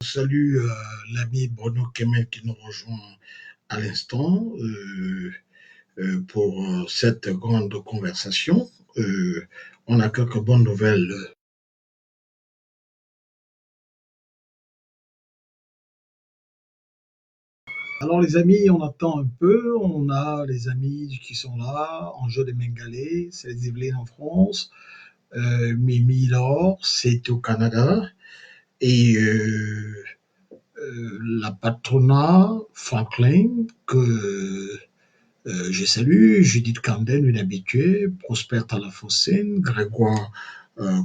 Salut l'ami Bruno Kemel qui nous rejoint à l'instant pour cette grande conversation. On a quelques bonnes nouvelles. Alors les amis, on attend un peu, on a les amis qui sont là, Enjeu des Mengalais, c'est les Yvelines en France, Mimi Laure, c'est au Canada, et la patronat Franklin, que je salue, Judith Camden, une habituée, Prosper Talafossine, Grégoire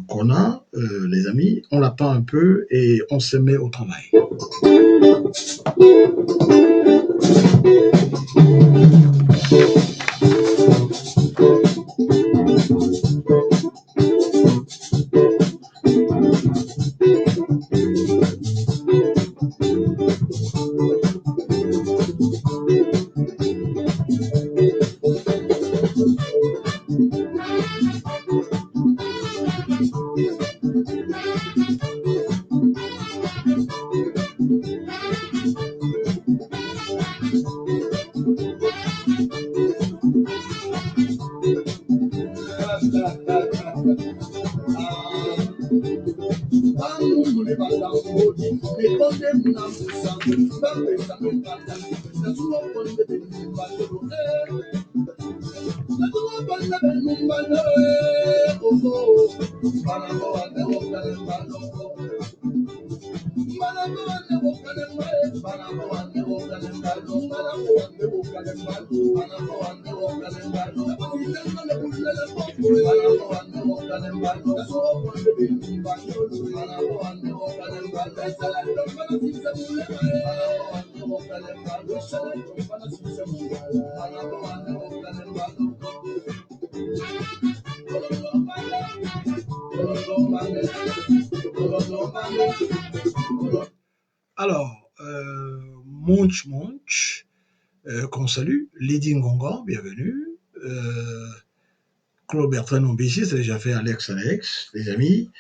Kona, les amis, on l'attend un peu et on se met au travail. Alors, Munch Munch, qu'on salue, Lydie Ngonga, bienvenue, Claude Bertrand Ombéchi, c'est déjà fait Alex, les amis.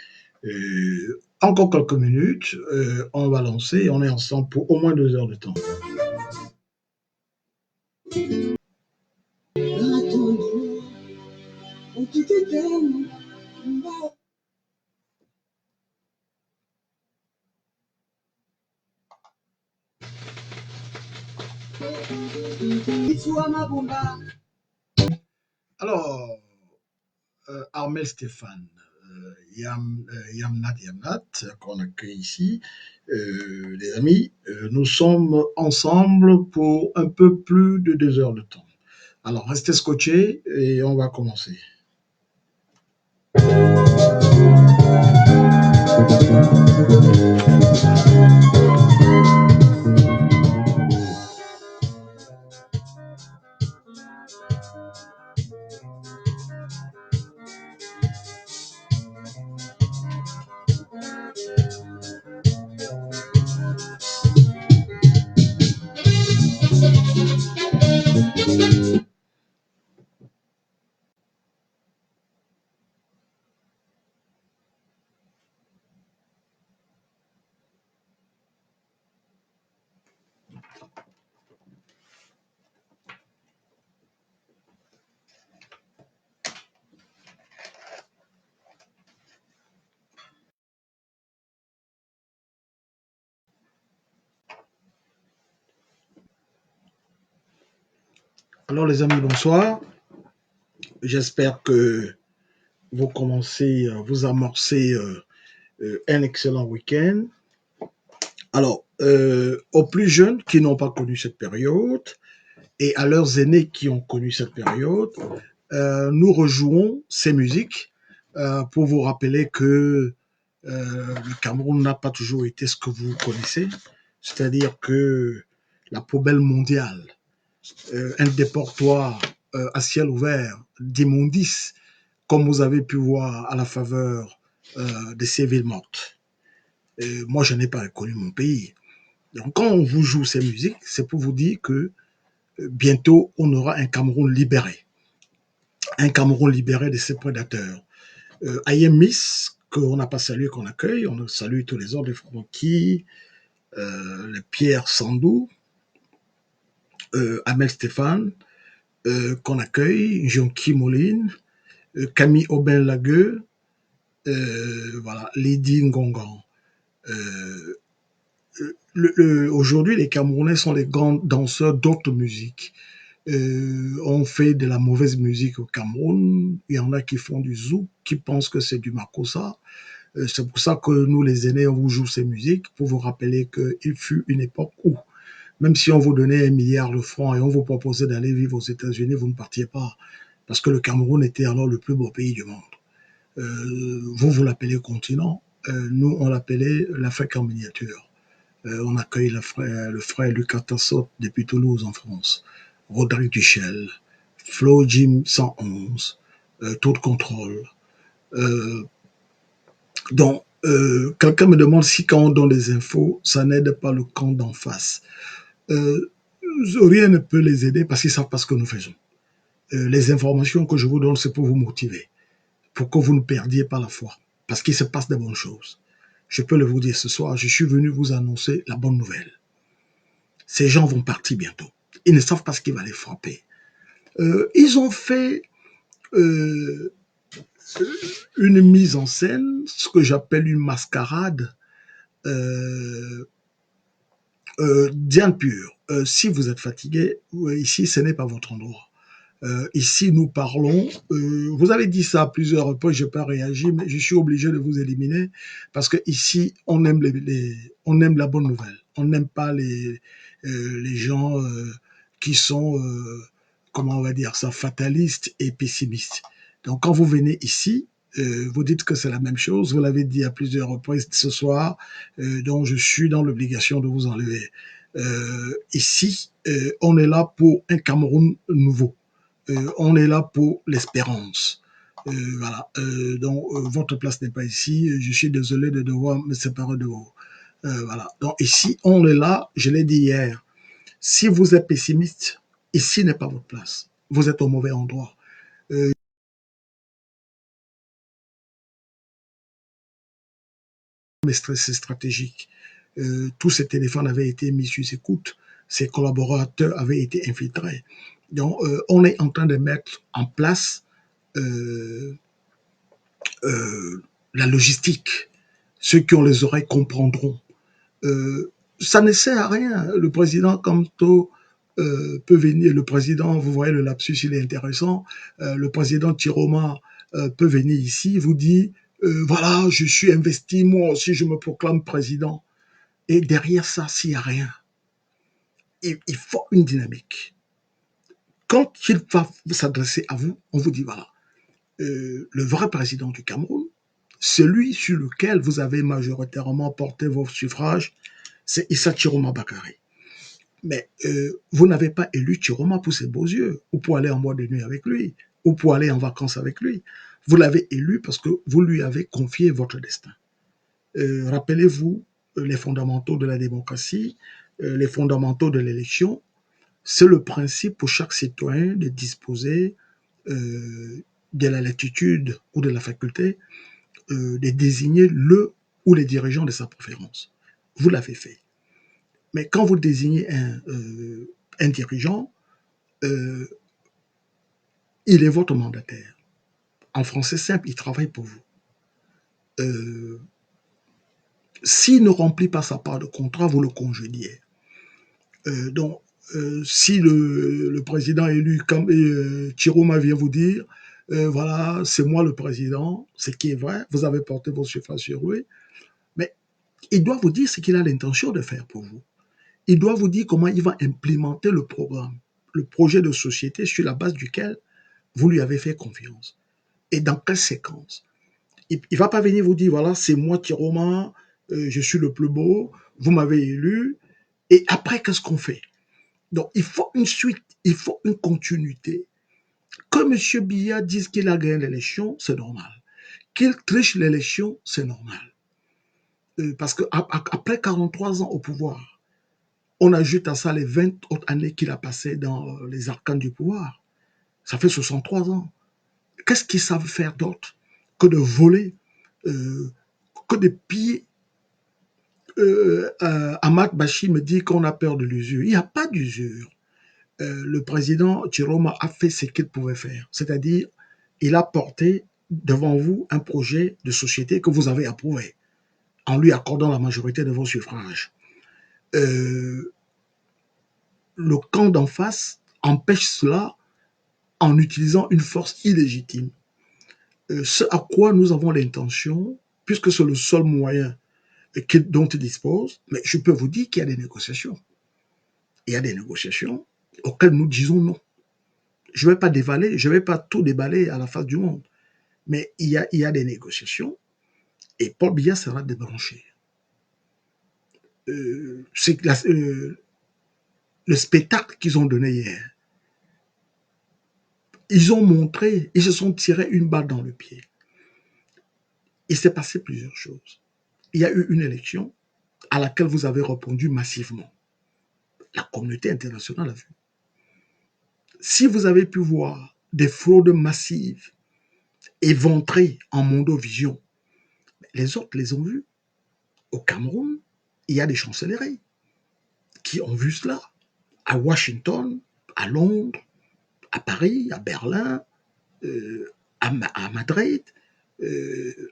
Encore quelques minutes, on va lancer et on est ensemble pour au moins 2 heures de temps. Alors, Armel Stéphane, Yamnat, qu'on accueille ici. Les amis, nous sommes ensemble pour un peu plus de 2 heures de temps. Alors, restez scotchés et on va commencer. Alors les amis, bonsoir. J'espère que vous commencez, vous amorcez un excellent week-end. Alors, aux plus jeunes qui n'ont pas connu cette période et à leurs aînés qui ont connu cette période, nous rejouons ces musiques pour vous rappeler que le Cameroun n'a pas toujours été ce que vous connaissez, c'est-à-dire que la poubelle mondiale, un déportoir à ciel ouvert d'immondices, comme vous avez pu voir à la faveur de ces villes mortes. Moi, je n'ai pas reconnu mon pays. Donc, quand on vous joue ces musiques, c'est pour vous dire que bientôt, on aura un Cameroun libéré. Un Cameroun libéré de ses prédateurs. Ayem Miss, qu'on n'a pas salué, qu'on accueille, on salue tous les ordres de Francky, les Pierre Sandou, Amel Stéphane, qu'on accueille, Jonky Moline, Camille Aubin-Lagueux, voilà, Lydie Ngongan. Aujourd'hui, les Camerounais sont les grands danseurs d'autres musiques. On fait de la mauvaise musique au Cameroun. Il y en a qui font du zouk, qui pensent que c'est du makossa. C'est pour ça que nous, les aînés, on vous joue ces musiques pour vous rappeler qu'il fut une époque où, même si on vous donnait 1 milliard de francs et on vous proposait d'aller vivre aux États-Unis, vous ne partiez pas. Parce que le Cameroun était alors le plus beau pays du monde. Vous l'appelez continent. Nous, on l'appelait l'Afrique en miniature. On accueille le frère Lucas Tassot depuis Toulouse en France, Rodrigue Duchel, Flo Jim 111, Taux de contrôle. Donc, quelqu'un me demande si quand on donne des infos, ça n'aide pas le camp d'en face. Rien ne peut les aider parce qu'ils ne savent pas ce que nous faisons. Les informations que je vous donne, c'est pour vous motiver, pour que vous ne perdiez pas la foi, parce qu'il se passe de bonnes choses. Je peux le vous dire ce soir, je suis venu vous annoncer la bonne nouvelle. Ces gens vont partir bientôt. Ils ne savent pas ce qui va les frapper. Ils ont fait une mise en scène, ce que j'appelle une mascarade. Diane pure, si vous êtes fatigué, ici, ce n'est pas votre endroit. Ici, nous parlons. Vous avez dit ça à plusieurs reprises, je n'ai pas réagi, mais je suis obligé de vous éliminer parce que ici, on aime on aime la bonne nouvelle. On n'aime pas les gens qui sont, comment on va dire ça, fatalistes et pessimistes. Donc, quand vous venez ici, vous dites que c'est la même chose. Vous l'avez dit à plusieurs reprises ce soir, donc je suis dans l'obligation de vous enlever. Ici, on est là pour un Cameroun nouveau. On est là pour l'espérance. Voilà. Donc, votre place n'est pas ici. Je suis désolé de devoir me séparer de vous. Voilà. Donc, ici, on est là. Je l'ai dit hier. Si vous êtes pessimiste, ici n'est pas votre place. Vous êtes au mauvais endroit. Mais c'est stratégique. Tous ces téléphones avaient été mis sur écoute. Ses collaborateurs avaient été infiltrés. Donc, on est en train de mettre en place euh, la logistique. Ceux qui ont les oreilles comprendront. Ça ne sert à rien. Le président Kamto peut venir. Le président, vous voyez le lapsus, il est intéressant. Le président Tiroma peut venir ici, vous dit voilà, je suis investi, moi aussi, je me proclame président. Et derrière ça, s'il n'y a rien, il faut une dynamique. Quand il va s'adresser à vous, on vous dit voilà, le vrai président du Cameroun, celui sur lequel vous avez majoritairement porté vos suffrages, c'est Issa Chiroma Bakary. Mais vous n'avez pas élu Chiroma pour ses beaux yeux, ou pour aller en boîte de nuit avec lui, ou pour aller en vacances avec lui. Vous l'avez élu parce que vous lui avez confié votre destin. Rappelez-vous les fondamentaux de la démocratie, les fondamentaux de l'élection. C'est le principe pour chaque citoyen de disposer de la latitude ou de la faculté de désigner le ou les dirigeants de sa préférence. Vous l'avez fait. Mais quand vous désignez un dirigeant, euh, il est votre mandataire. En français simple, il travaille pour vous. S'il ne remplit pas sa part de contrat, vous le congédiez. Donc, si le président élu, Chiroma vient vous dire, voilà, c'est moi le président, ce qui est vrai, vous avez porté vos suffrages sur lui, mais il doit vous dire ce qu'il a l'intention de faire pour vous. Il doit vous dire comment il va implémenter le programme, le projet de société sur la base duquel vous lui avez fait confiance. Et dans quelle séquence? Il ne va pas venir vous dire, voilà, c'est moi Tiroma, je suis le plus beau, vous m'avez élu, et après, qu'est-ce qu'on fait? Donc, il faut une suite, il faut une continuité. Que M. Biya dise qu'il a gagné l'élection, c'est normal. Qu'il triche l'élection, c'est normal. Parce qu'après 43 ans au pouvoir, on ajoute à ça les 20 autres années qu'il a passées dans les arcanes du pouvoir. Ça fait 63 ans. Qu'est-ce qu'ils savent faire d'autre que de voler, que de piller Ahmad Bashi me dit qu'on a peur de l'usure. Il n'y a pas d'usure. Le président Chiroma a fait ce qu'il pouvait faire. C'est-à-dire, il a porté devant vous un projet de société que vous avez approuvé en lui accordant la majorité de vos suffrages. Le camp d'en face empêche cela en utilisant une force illégitime. Ce à quoi nous avons l'intention, puisque c'est le seul moyen dont il dispose, mais je peux vous dire qu'il y a des négociations. Il y a des négociations auxquelles nous disons non. Je ne vais pas dévaler, je ne vais pas tout déballer à la face du monde, mais il y a des négociations et Paul Biya sera débranché. Le spectacle qu'ils ont donné hier, ils ont montré, ils se sont tirés une balle dans le pied. Il s'est passé plusieurs choses. Il y a eu une élection à laquelle vous avez répondu massivement. La communauté internationale a vu. Si vous avez pu voir des fraudes massives éventrées en mondovision, les autres les ont vues. Au Cameroun, il y a des chancelleries qui ont vu cela. À Washington, à Londres, à Paris, à Berlin, à Madrid,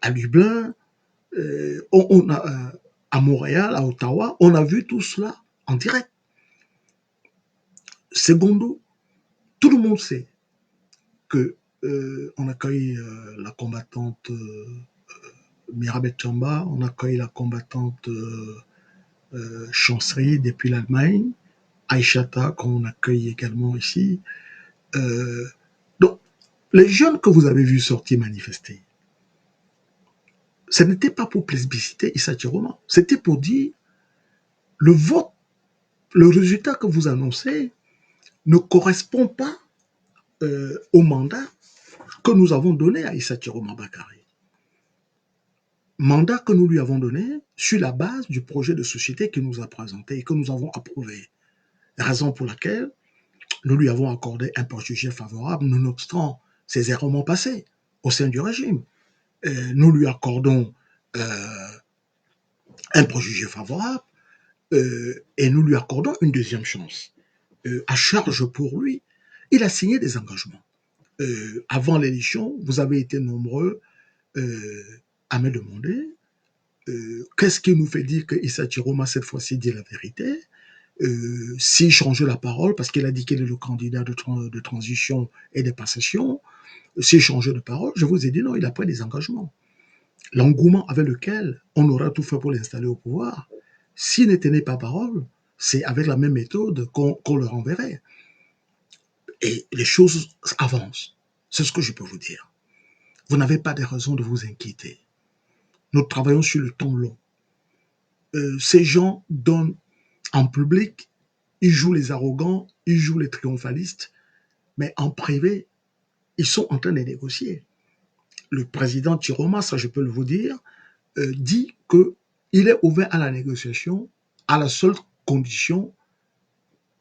à Lublin, à Montréal, à Ottawa, on a vu tout cela en direct. Secondo, tout le monde sait que on accueille la combattante Mirabet Chamba, on accueille la combattante Chancerie depuis l'Allemagne, Aïchata qu'on accueille également ici. Donc, les jeunes que vous avez vus sortir manifester, ce n'était pas pour plébisciter Issa Chiroma, c'était pour dire le vote, le résultat que vous annoncez ne correspond pas au mandat que nous avons donné à Issa Chiroma Bakari. Mandat que nous lui avons donné sur la base du projet de société qu'il nous a présenté et que nous avons approuvé. Raison pour laquelle nous lui avons accordé un préjugé favorable, nonobstant ses errements passés au sein du régime. Nous lui accordons un préjugé favorable et nous lui accordons une deuxième chance. À charge pour lui, il a signé des engagements. Avant l'élection, vous avez été nombreux à me demander qu'est-ce qui nous fait dire que Issa Chiroma, cette fois-ci, dit la vérité. S'il changeait la parole, parce qu'il a dit qu'il est le candidat de transition et de passation, s'il changeait de parole, je vous ai dit non, il a pris des engagements. L'engouement avec lequel on aura tout fait pour l'installer au pouvoir, s'il ne tenait pas parole, c'est avec la même méthode qu'on le renverrait. Et les choses avancent. C'est ce que je peux vous dire. Vous n'avez pas de raison de vous inquiéter. Nous travaillons sur le temps long. Ces gens donnent en public, ils jouent les arrogants, ils jouent les triomphalistes, mais en privé, ils sont en train de négocier. Le président Chiroma, ça je peux vous dire, dit qu'il est ouvert à la négociation à la seule condition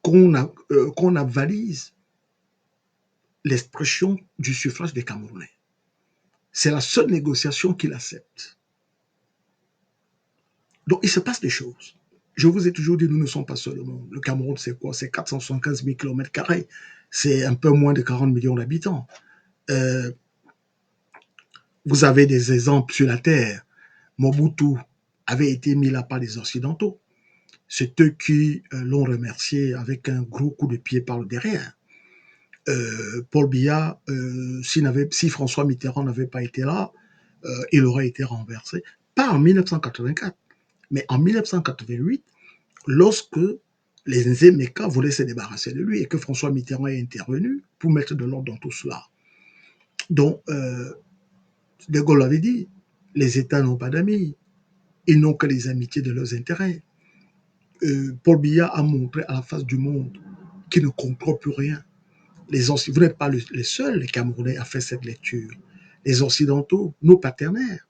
qu'on avalise l'expression du suffrage des Camerounais. C'est la seule négociation qu'il accepte. Donc il se passe des choses. Je vous ai toujours dit, nous ne sommes pas seuls au monde. Le Cameroun, c'est quoi? C'est 475 000 km². C'est un peu moins de 40 millions d'habitants. Vous avez des exemples sur la Terre. Mobutu avait été mis là par les Occidentaux. C'est eux qui l'ont remercié avec un gros coup de pied par le derrière. Paul Biya, si François Mitterrand n'avait pas été là, il aurait été renversé. Pas en 1984, mais en 1988, lorsque les Nzemeka voulaient se débarrasser de lui et que François Mitterrand est intervenu pour mettre de l'ordre dans tout cela. Donc, De Gaulle avait dit, les États n'ont pas d'amis, ils n'ont que les amitiés de leurs intérêts. Paul Biya a montré à la face du monde qu'il ne contrôle plus rien. Vous n'êtes pas les seuls, les Camerounais, à faire cette lecture. Les Occidentaux, nos partenaires,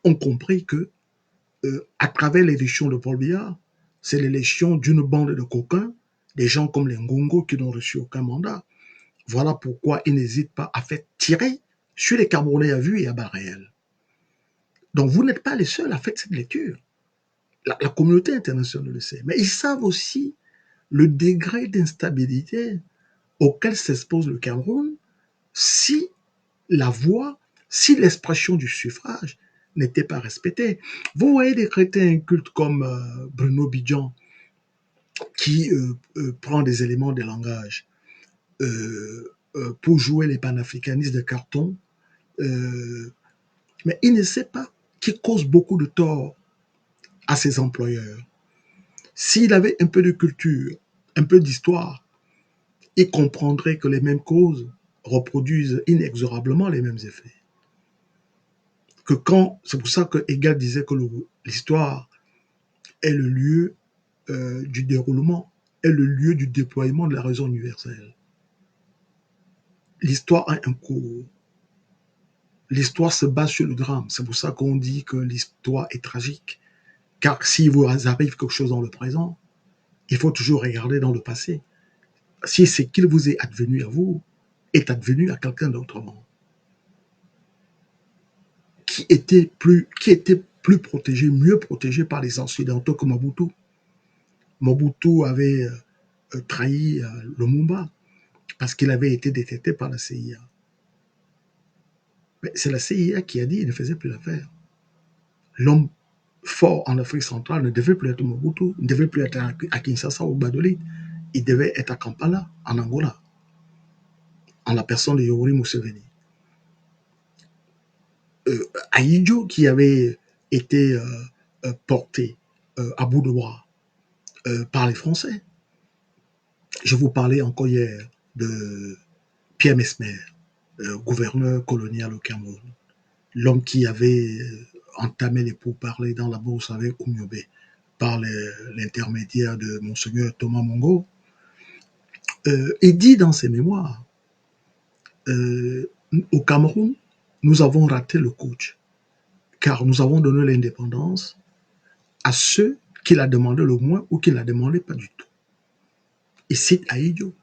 ont compris que, à travers l'élection de Paul Biya, c'est l'élection d'une bande de coquins, des gens comme les Ngongo qui n'ont reçu aucun mandat. Voilà pourquoi ils n'hésitent pas à faire tirer sur les Camerounais à vue et à balles réelles. Donc vous n'êtes pas les seuls à faire cette lecture. La communauté internationale le sait. Mais ils savent aussi le degré d'instabilité auquel s'expose le Cameroun si la voix, si l'expression du suffrage n'était pas respectée. Vous voyez des crétins incultes comme Bruno Bidjan qui prend des éléments de langage pour jouer les panafricanistes de carton, mais il ne sait pas qu'il cause beaucoup de tort à ses employeurs. S'il avait un peu de culture, un peu d'histoire, il comprendrait que les mêmes causes reproduisent inexorablement les mêmes effets. C'est pour ça que Hegel disait que l'histoire est le lieu du déroulement, est le lieu du déploiement de la raison universelle. L'histoire a un cours. L'histoire se base sur le drame. C'est pour ça qu'on dit que l'histoire est tragique. Car s'il vous arrive quelque chose dans le présent, il faut toujours regarder dans le passé. Si ce qu'il vous est advenu à vous est advenu à quelqu'un d'autre, qui était plus protégé, mieux protégé par les Occidentaux que Mobutu. Mobutu avait trahi Lumumba parce qu'il avait été détecté par la CIA. Mais c'est la CIA qui a dit qu'il ne faisait plus l'affaire. L'homme fort en Afrique centrale ne devait plus être Mobutu, ne devait plus être à Kinshasa ou Badolite. Il devait être à Kampala, en Angola, en la personne de Yoweri Museveni. Ahidjo, qui avait été porté à bout de bras par les Français. Je vous parlais encore hier de Pierre Mesmer, gouverneur colonial au Cameroun, l'homme qui avait entamé les pourparlers dans la bourse avec Oumiobe par l'intermédiaire de Monseigneur Thomas Mongo. Il dit dans ses mémoires, au Cameroun, nous avons raté le coach, car nous avons donné l'indépendance à ceux qui la demandaient le moins ou qui ne la demandaient pas du tout. Il cite Ahidjo.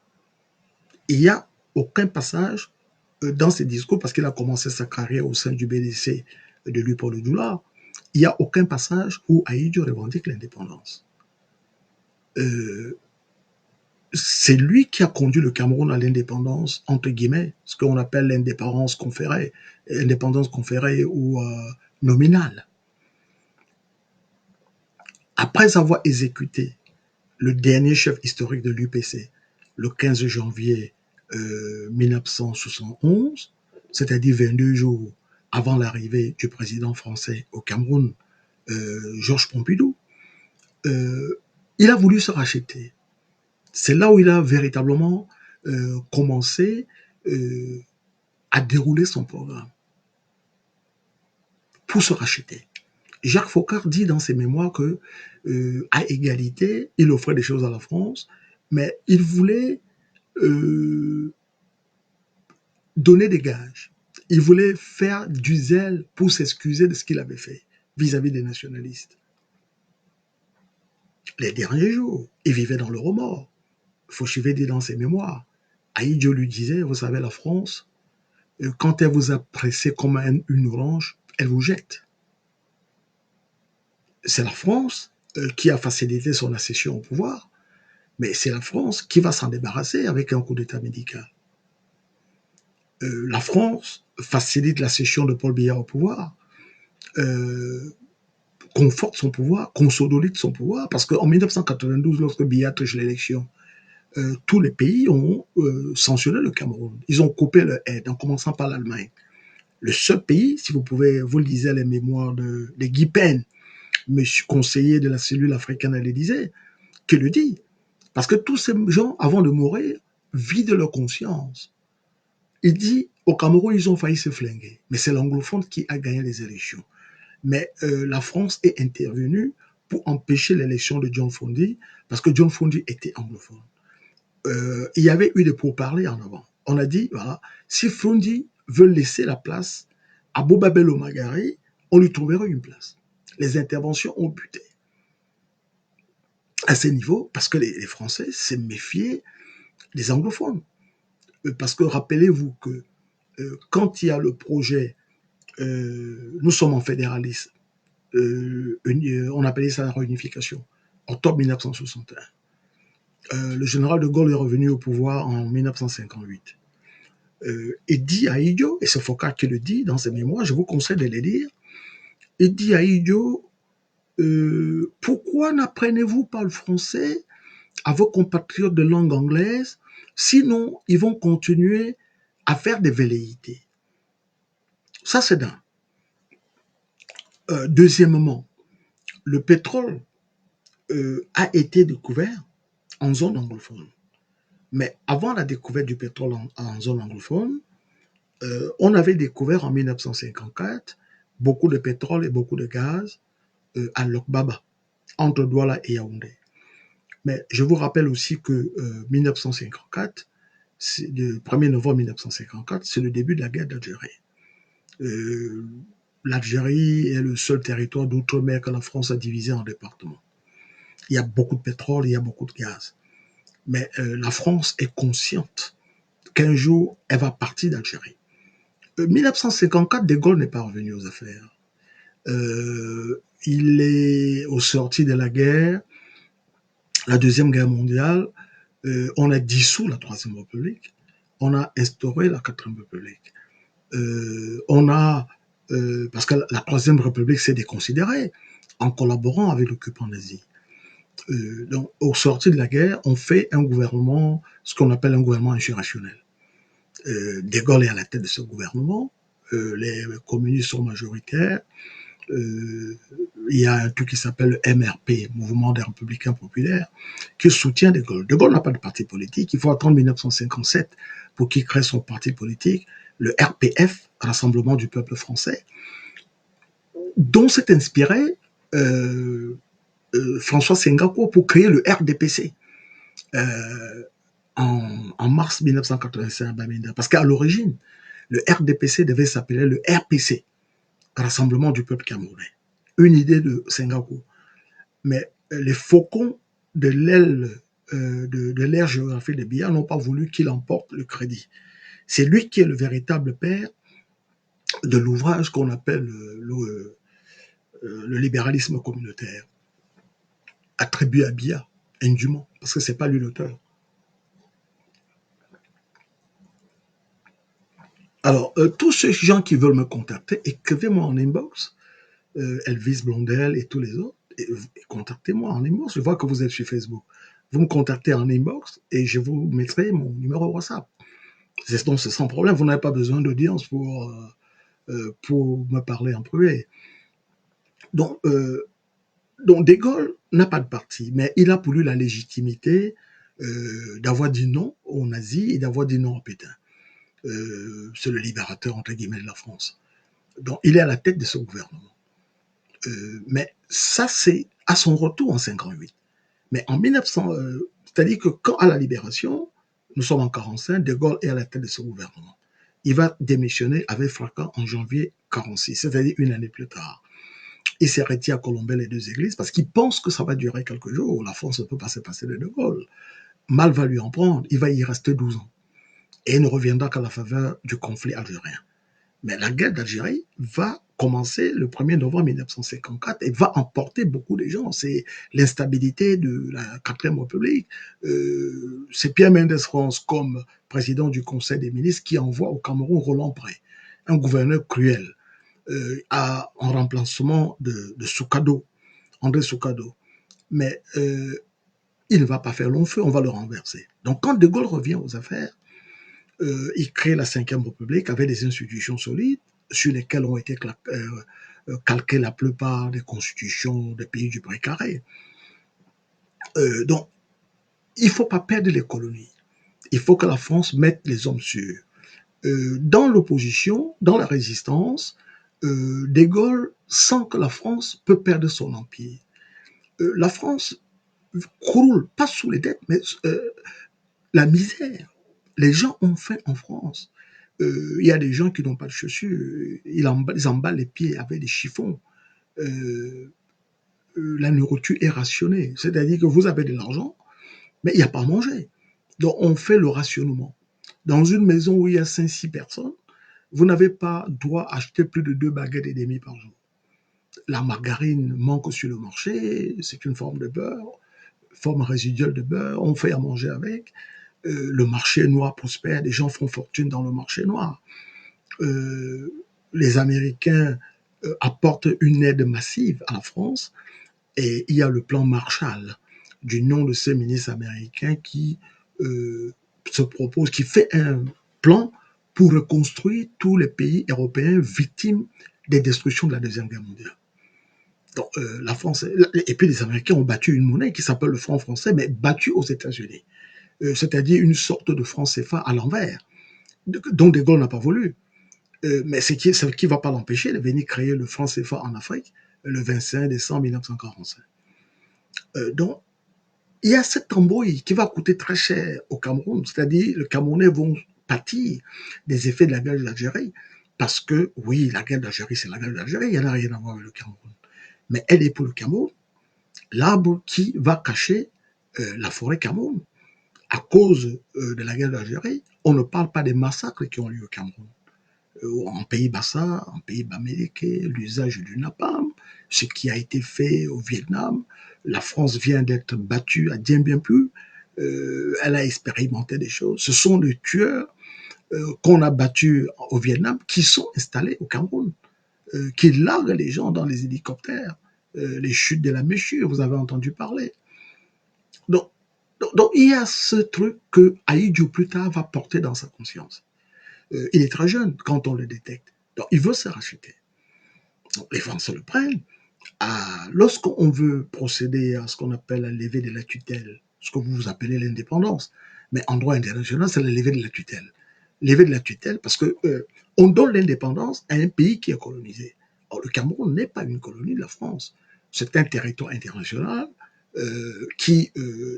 Il n'y a aucun passage dans ses discours, parce qu'il a commencé sa carrière au sein du BDC de Léopold Doular, il n'y a aucun passage où Ahidjo revendique l'indépendance. C'est lui qui a conduit le Cameroun à l'indépendance, entre guillemets, ce qu'on appelle l'indépendance conférée ou nominale. Après avoir exécuté le dernier chef historique de l'UPC, le 15 janvier 1971, c'est-à-dire 22 jours avant l'arrivée du président français au Cameroun, Georges Pompidou, il a voulu se racheter. C'est là où il a véritablement commencé à dérouler son programme pour se racheter. Jacques Foccart dit dans ses mémoires que, à égalité, il offrait des choses à la France, mais il voulait donner des gages. Il voulait faire du zèle pour s'excuser de ce qu'il avait fait vis-à-vis des nationalistes. Les derniers jours, il vivait dans le remords. Fauchivet dit dans ses mémoires, Ahidjo lui disait, vous savez, la France, quand elle vous a pressé comme une orange, elle vous jette. C'est la France qui a facilité son accession au pouvoir, mais c'est la France qui va s'en débarrasser avec un coup d'État médical. La France facilite l'accession de Paul Biya au pouvoir, conforte son pouvoir, consolide son pouvoir, parce qu'en 1992, lorsque Biya triche l'élection, tous les pays ont sanctionné le Cameroun. Ils ont coupé leur aide, en commençant par l'Allemagne. Le seul pays, si vous lisez les mémoires de Guy Pen, monsieur conseiller de la cellule africaine à l'Élysée, qui le dit. Parce que tous ces gens, avant de mourir, vident leur conscience. Il dit, au Cameroun, ils ont failli se flinguer. Mais c'est l'anglophone qui a gagné les élections. Mais la France est intervenue pour empêcher l'élection de John Fondi, parce que John Fondi était anglophone. Il y avait eu des pourparlers en avant. On a dit, voilà, si Fondi veut laisser la place à Boba Bello Magari, on lui trouvera une place. Les interventions ont buté à ce niveau, parce que les Français s'est méfié des anglophones. Parce que rappelez-vous que quand il y a le projet, nous sommes en fédéralisme, on appelait ça la réunification, octobre 1961. Le général de Gaulle est revenu au pouvoir en 1958. Idi Aïdjo, et c'est Foucault qui le dit dans ses mémoires, je vous conseille de les lire, Idi Aïdjo, pourquoi n'apprenez-vous pas le français à vos compatriotes de langue anglaise, sinon ils vont continuer à faire des velléités. Ça, c'est d'un. Deuxièmement, le pétrole a été découvert en zone anglophone. Mais avant la découverte du pétrole en zone anglophone, on avait découvert en 1954 beaucoup de pétrole et beaucoup de gaz à Lokbaba, entre Douala et Yaoundé. Mais je vous rappelle aussi que 1954, le 1er novembre 1954, c'est le début de la guerre d'Algérie. L'Algérie est le seul territoire d'outre-mer que la France a divisé en départements. Il y a beaucoup de pétrole, il y a beaucoup de gaz. Mais la France est consciente qu'un jour, elle va partir d'Algérie. 1954, De Gaulle n'est pas revenu aux affaires. Il est au sorti de la guerre, la Deuxième Guerre mondiale, on a dissous la Troisième République, on a instauré la Quatrième République. On a, parce que la Troisième République s'est déconsidérée en collaborant avec l'occupant nazi. Donc, au sorti de la guerre, on fait un gouvernement, ce qu'on appelle un gouvernement insurrectionnel. De Gaulle est à la tête de ce gouvernement, les communistes sont majoritaires, il y a un truc qui s'appelle le MRP, Mouvement des Républicains Populaires, qui soutient De Gaulle. De Gaulle n'a pas de parti politique, il faut attendre 1957 pour qu'il crée son parti politique, le RPF, Rassemblement du peuple français, dont s'est inspiré François Senghako pour créer le RDPC en mars 1985 à Bamenda. Parce qu'à l'origine, le RDPC devait s'appeler le RPC, Rassemblement du peuple camerounais. Une idée de Senghako. Mais les faucons de l'aile de l'ère géographique de Biya n'ont pas voulu qu'il emporte le crédit. C'est lui qui est le véritable père de l'ouvrage qu'on appelle le libéralisme communautaire, attribué à Biya, indûment, parce que c'est pas lui l'auteur. Alors, tous ces gens qui veulent me contacter, écrivez-moi en inbox, Elvis Blondel et tous les autres, et contactez-moi en inbox. Je vois que vous êtes sur Facebook. Vous me contactez en inbox et je vous mettrai mon numéro WhatsApp. Donc, c'est sans problème. Vous n'avez pas besoin d'audience pour me parler en privé. Donc, De Gaulle n'a pas de parti, mais il a pour lui la légitimité d'avoir dit non aux nazis et d'avoir dit non à Pétain. C'est le libérateur, entre guillemets, de la France. Donc, il est à la tête de ce gouvernement. Mais ça, c'est à son retour en 58. Mais en 1900, c'est-à-dire que quand à la libération, nous sommes en 45, De Gaulle est à la tête de ce gouvernement. Il va démissionner avec fracas en janvier 46, c'est-à-dire une année plus tard. Il s'est retiré à Colombey les deux églises parce qu'il pense que ça va durer quelques jours. La France ne peut pas se passer de Gaulle. Mal va lui en prendre. Il va y rester 12 ans. Et il ne reviendra qu'à la faveur du conflit algérien. Mais la guerre d'Algérie va commencer le 1er novembre 1954 et va emporter beaucoup de gens. C'est l'instabilité de la 4e République. C'est Pierre Mendès France comme président du Conseil des ministres qui envoie au Cameroun Roland Pré, un gouverneur cruel, en remplacement de Soukado, André Soukado. Mais il ne va pas faire long feu, on va le renverser. Donc quand De Gaulle revient aux affaires, il crée la 5e République avec des institutions solides sur lesquelles ont été calquées la plupart des constitutions des pays du précaré. Donc, il ne faut pas perdre les colonies. Il faut que la France mette les hommes sûrs. Dans l'opposition, dans la résistance, De Gaulle sent que la France peut perdre son empire. La France croule, pas sous les dettes, mais la misère. Les gens ont faim en France. Il y a des gens qui n'ont pas de chaussures, ils emballent les pieds avec des chiffons. La nourriture est rationnée, c'est-à-dire que vous avez de l'argent, mais il n'y a pas à manger. Donc on fait le rationnement. Dans une maison où il y a 5-6 personnes, vous n'avez pas droit à acheter plus de 2 baguettes et demie par jour. la margarine manque sur le marché, c'est une forme de beurre, forme résiduelle de beurre, on fait à manger avec. Le marché noir prospère, les gens font fortune dans le marché noir. Les Américains apportent une aide massive à la France et il y a le plan Marshall du nom de ce ministre américain qui se propose, qui fait un plan pour reconstruire tous les pays européens victimes des destructions de la Deuxième Guerre mondiale. Donc, la France, et puis les Américains ont battu une monnaie qui s'appelle le franc français, mais battu aux États-Unis. C'est-à-dire une sorte de franc CFA à l'envers, dont De Gaulle n'a pas voulu. Mais ce qui ne va pas l'empêcher de venir créer le franc CFA en Afrique le 25 décembre 1945. Donc, il y a cette embrouille qui va coûter très cher au Cameroun, c'est-à-dire les Camerounais vont pâtir des effets de la guerre d'Algérie, parce que, oui, la guerre d'Algérie, c'est la guerre d'Algérie, il n'y en a rien à voir avec le Cameroun. Mais elle est pour le Cameroun l'arbre qui va cacher la forêt Cameroun. À cause de la guerre d'Algérie, on ne parle pas des massacres qui ont lieu au Cameroun. En pays Bassa, en pays Bamileke, l'usage du napalm, ce qui a été fait au Vietnam. La France vient d'être battue à bien plus. Elle a expérimenté des choses. Ce sont des tueurs qu'on a battus au Vietnam qui sont installés au Cameroun, qui larguent les gens dans les hélicoptères. Les chutes de la Méchure, vous avez entendu parler. Donc, donc il y a ce truc que Ahidjo plus tard va porter dans sa conscience. Il est très jeune quand on le détecte. Donc il veut se racheter. Donc les Français le prennent. Lorsqu'on veut procéder à ce qu'on appelle la levée de la tutelle, ce que vous appelez l'indépendance, mais en droit international, c'est la levée de la tutelle. Levée de la tutelle parce que on donne l'indépendance à un pays qui est colonisé. Or, le Cameroun n'est pas une colonie de la France. C'est un territoire international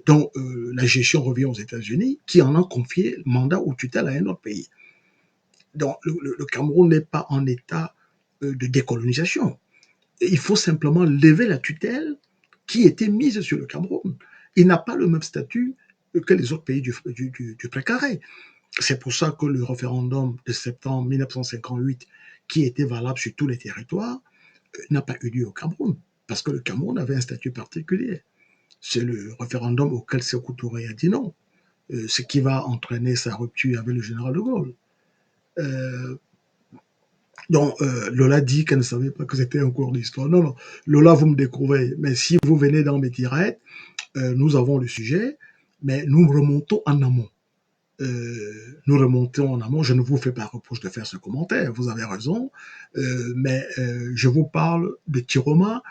dont la gestion revient aux États-Unis, qui en a confié le mandat ou tutelle à un autre pays. Donc, le Cameroun n'est pas en état de décolonisation. Il faut simplement lever la tutelle qui était mise sur le Cameroun. Il n'a pas le même statut que les autres pays du précaré. C'est pour ça que le référendum de septembre 1958, qui était valable sur tous les territoires, n'a pas eu lieu au Cameroun, parce que le Cameroun avait un statut particulier. C'est le référendum auquel Sékou Touré a dit non, ce qui va entraîner sa rupture avec le général de Gaulle. Donc, Lola dit qu'elle ne savait pas que c'était un cours d'histoire. Non, non, Lola, vous me découvrez. Mais si vous venez dans mes directs, nous avons le sujet, mais nous remontons en amont. Nous remontons en amont. Je ne vous fais pas reproche de faire ce commentaire, vous avez raison, mais je vous parle de Tiroma,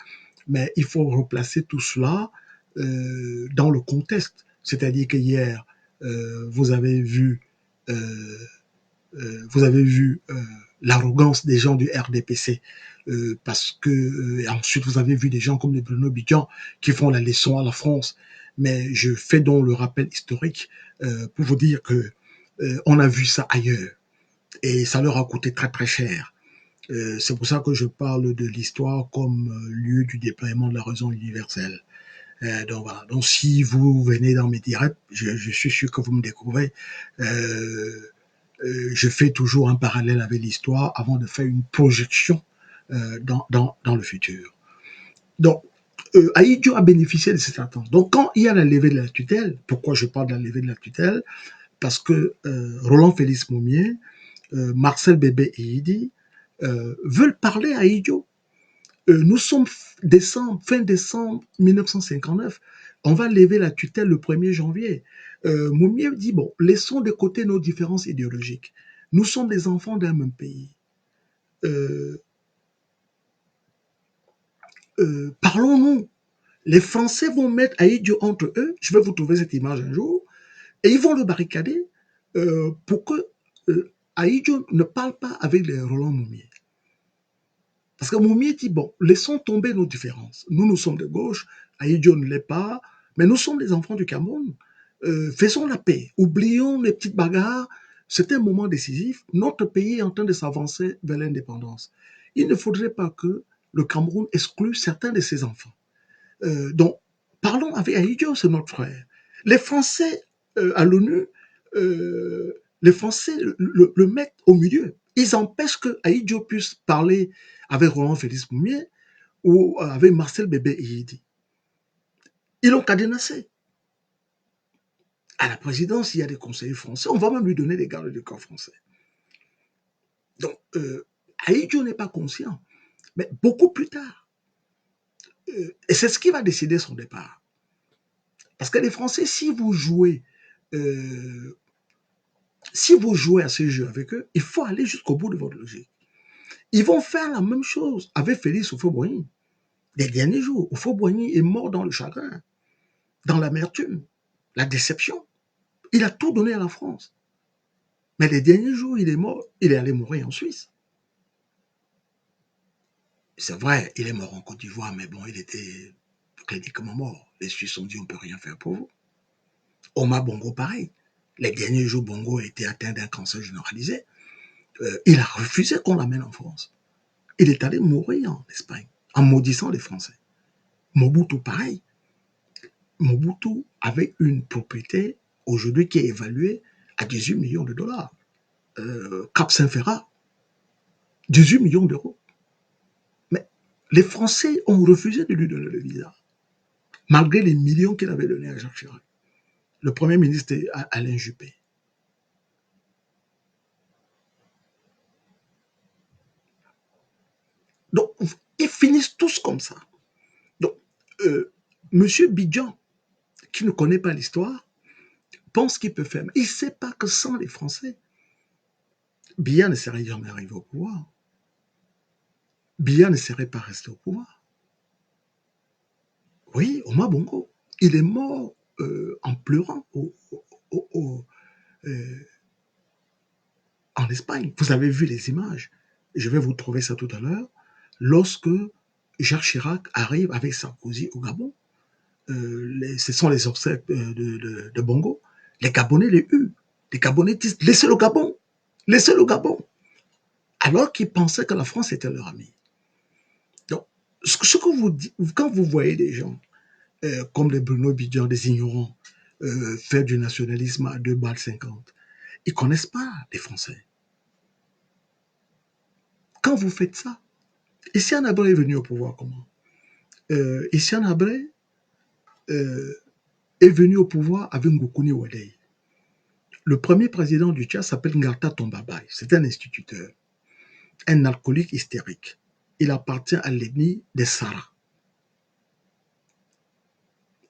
mais il faut replacer tout cela dans le contexte. C'est-à-dire que hier, vous avez vu l'arrogance des gens du RDPC, parce que ensuite vous avez vu des gens comme les Bruno Bidjan qui font la leçon à la France. Mais je fais donc le rappel historique pour vous dire que on a vu ça ailleurs et ça leur a coûté très très cher. C'est pour ça que je parle de l'histoire comme lieu du déploiement de la raison universelle. Donc voilà. Donc si vous venez dans mes directs, je suis sûr que vous me découvrez. Je fais toujours un parallèle avec l'histoire avant de faire une projection dans le futur. Donc, Ahidjo a bénéficié de cette attente. Donc, quand il y a la levée de la tutelle, pourquoi je parle de la levée de la tutelle? Parce que Roland Félix Moumier, Marcel Bébé et Idi veulent parler à Ahidjo. Nous sommes fin décembre 1959. On va lever la tutelle le 1er janvier. Moumier dit, bon, laissons de côté nos différences idéologiques. Nous sommes des enfants d'un même pays. Parlons-nous. Les Français vont mettre Ahidjo entre eux. Je vais vous trouver cette image un jour. Et ils vont le barricader pour que Ahidjo ne parle pas avec les Roland Moumier. Parce que Moumier dit, bon, laissons tomber nos différences. Nous sommes de gauche, Ahidjo ne l'est pas, mais nous sommes les enfants du Cameroun. Faisons la paix, oublions les petites bagarres. C'est un moment décisif. Notre pays est en train de s'avancer vers l'indépendance. Il ne faudrait pas que le Cameroun exclue certains de ses enfants. Donc, parlons avec Ahidjo, c'est notre frère. Les Français à l'ONU, les Français le mettent au milieu. Ils empêchent que Ahidjo puisse parler avec Roland Félix Moumier ou avec Marcel Bébé Yidi. Ils l'ont cadenassé. À la présidence, il y a des conseillers français. On va même lui donner des gardes du corps français. Donc, Ahidjo n'est pas conscient. Mais beaucoup plus tard. Et c'est ce qui va décider son départ. Parce que les Français, si vous jouez à ce jeu avec eux, il faut aller jusqu'au bout de votre logique. Ils vont faire la même chose avec Félix Houphouët-Boigny. Les derniers jours, Houphouët-Boigny est mort dans le chagrin, dans l'amertume, la déception. Il a tout donné à la France. Mais les derniers jours, il est mort, il est allé mourir en Suisse. C'est vrai, il est mort en Côte d'Ivoire, mais bon, il était cliniquement mort. Les Suisses ont dit on ne peut rien faire pour vous. Omar Bongo, pareil. Les derniers jours, Bongo a été atteint d'un cancer généralisé. Il a refusé qu'on l'amène en France. Il est allé mourir en Espagne, en maudissant les Français. Mobutu, pareil. Mobutu avait une propriété aujourd'hui qui est évaluée à 18 millions de dollars. Cap Saint-Ferrat, 18 millions d'euros. Mais les Français ont refusé de lui donner le visa, malgré les millions qu'il avait donnés à Jacques Chirac. Le Premier ministre est Alain Juppé. Donc, ils finissent tous comme ça. Donc, Monsieur Bidjan, qui ne connaît pas l'histoire, pense qu'il peut faire. Mais il ne sait pas que sans les Français, Biya ne serait jamais arrivé au pouvoir. Biya ne serait pas resté au pouvoir. Oui, Omar Bongo, il est mort en pleurant euh, en Espagne. Vous avez vu les images. Je vais vous trouver ça tout à l'heure. Lorsque Jacques Chirac arrive avec Sarkozy au Gabon, ce sont les obsèques de Bongo. Les Gabonais les huent. Les Gabonais disent laissez le Gabon, laissez le Gabon. Alors qu'ils pensaient que la France était leur ami. Donc, ce que vous dites, quand vous voyez des gens comme les Bruno Bidjan, des ignorants, faire du nationalisme à 2,50 balles, ils ne connaissent pas les Français. Quand vous faites ça, Hissène Habré est venu au pouvoir comment Hissène Habré est venu au pouvoir avec Ngoukouni Wadei. Le premier président du Tchad s'appelle Ngarta Tombabay. C'est un instituteur, un alcoolique hystérique. Il appartient à l'ethnie des Sara.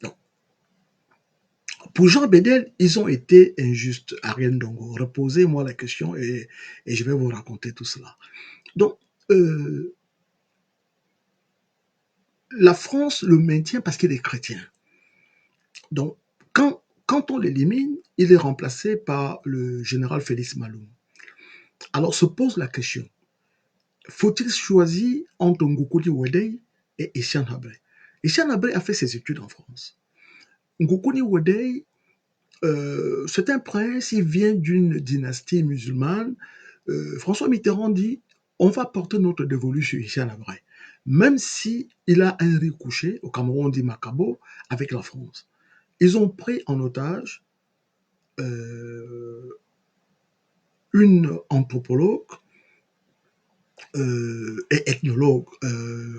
Donc, pour Jean Bédel, ils ont été injustes. Ariane Dongo, reposez-moi la question et je vais vous raconter tout cela. Donc, la France le maintient parce qu'il est chrétien. Donc, quand on l'élimine, il est remplacé par le général Félix Maloum. Alors se pose la question, faut-il choisir entre Ngoukouli Wedei et Hissène Habré? Hissène Habré a fait ses études en France. Ngoukouli Wedei, c'est un prince, il vient d'une dynastie musulmane. François Mitterrand dit, on va porter notre dévolu sur Hissène Habré, même si il a un riz couché, au Cameroun on dit Macabo, avec la France. Ils ont pris en otage une anthropologue et ethnologue,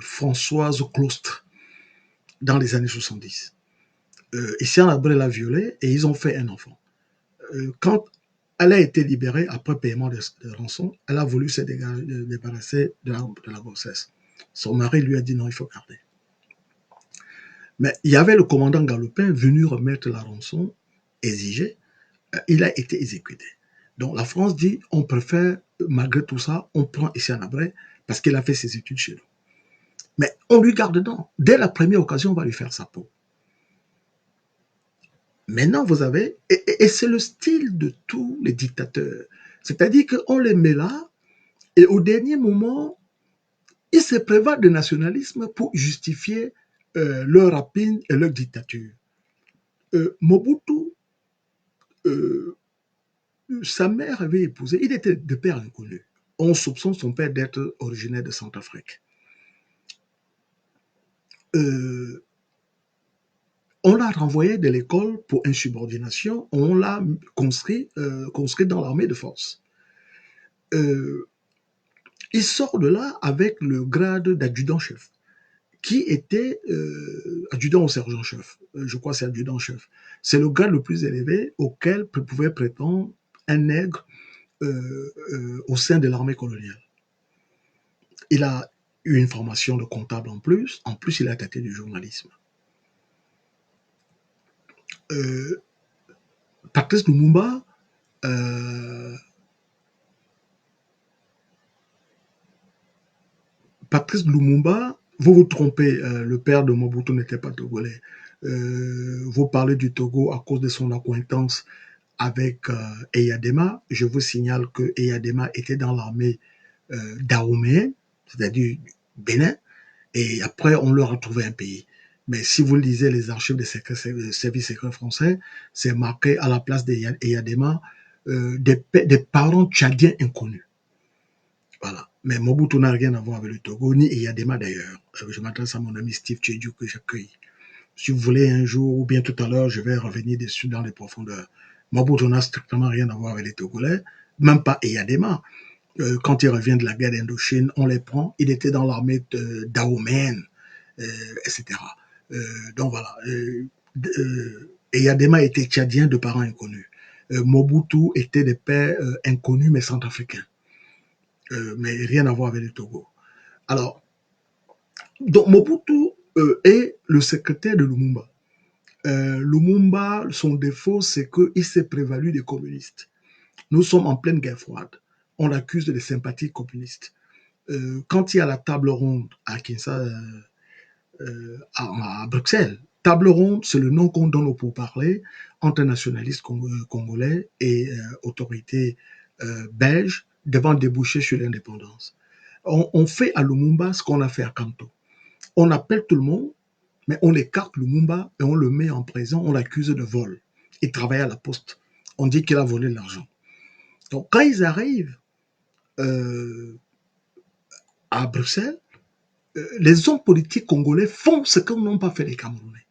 Françoise Clostre, dans les années 70. Hissène Habré l'a violée et ils ont fait un enfant. Quand elle a été libérée après paiement de rançon, elle a voulu se débarrasser de la grossesse. Son mari lui a dit non, il faut garder. Mais il y avait le commandant Galopin venu remettre la rançon exigée. Il a été exécuté. Donc la France dit, on préfère, malgré tout ça, on prend Hissène Habré parce qu'il a fait ses études chez nous. Mais on lui garde dedans. Dès la première occasion, on va lui faire sa peau. Maintenant, vous avez, et c'est le style de tous les dictateurs. C'est-à-dire qu'on les met là, et au dernier moment, ils se prévalent de nationalisme pour justifier leur rapine et leur dictature. Mobutu, sa mère avait épousé, il était de père inconnu. On soupçonne son père d'être originaire de Centrafrique. On l'a renvoyé de l'école pour insubordination, on l'a conscrit dans l'armée de force. Il sort de là avec le grade d'adjudant-chef. qui était adjudant au sergent-chef. Je crois que c'est adjudant-chef. C'est le grade le plus élevé auquel pouvait prétendre un nègre au sein de l'armée coloniale. Il a eu une formation de comptable en plus il a tâté du journalisme. Patrice Lumumba, vous vous trompez, le père de Mobutu n'était pas togolais. Vous parlez du Togo à cause de son acquaintance avec Eyadema. Je vous signale que Eyadema était dans l'armée dahoméenne, c'est-à-dire Bénin, et après on leur a trouvé un pays. Mais si vous lisez les archives des services secrets français, c'est marqué à la place d'Eyadema des parents tchadiens inconnus. Voilà. Mais Mobutu n'a rien à voir avec le Togo, ni Eyadema d'ailleurs. Je m'adresse à mon ami Steve Tchedjou que j'accueille. Si vous voulez un jour, ou bien tout à l'heure, je vais revenir dessus dans les profondeurs. Mobutu n'a strictement rien à voir avec les Togolais, même pas Eyadema. Quand il revient de la guerre d'Indochine, on les prend. Il était dans l'armée dahoméenne, etc. Donc voilà. Eyadema était tchadien de parents inconnus. Mobutu était des pères inconnus mais centrafricains. Mais rien à voir avec le Togo. Alors, donc Mobutu est le secrétaire de Lumumba. Lumumba, son défaut, c'est qu'il s'est prévalu des communistes. Nous sommes en pleine guerre froide. On l'accuse de sympathies communistes. Quand il y a la table ronde à Kinshasa, à Bruxelles, table ronde, c'est le nom qu'on donne au pourparlers entre nationalistes congolais et autorités belges devant déboucher sur l'indépendance. On fait à Lumumba ce qu'on a fait à Kanto. On appelle tout le monde, mais on écarte Lumumba et on le met en prison, on l'accuse de vol. Il travaille à la poste. On dit qu'il a volé l'argent. Donc quand ils arrivent à Bruxelles, les hommes politiques congolais font ce que n'ont pas fait les Camerounais.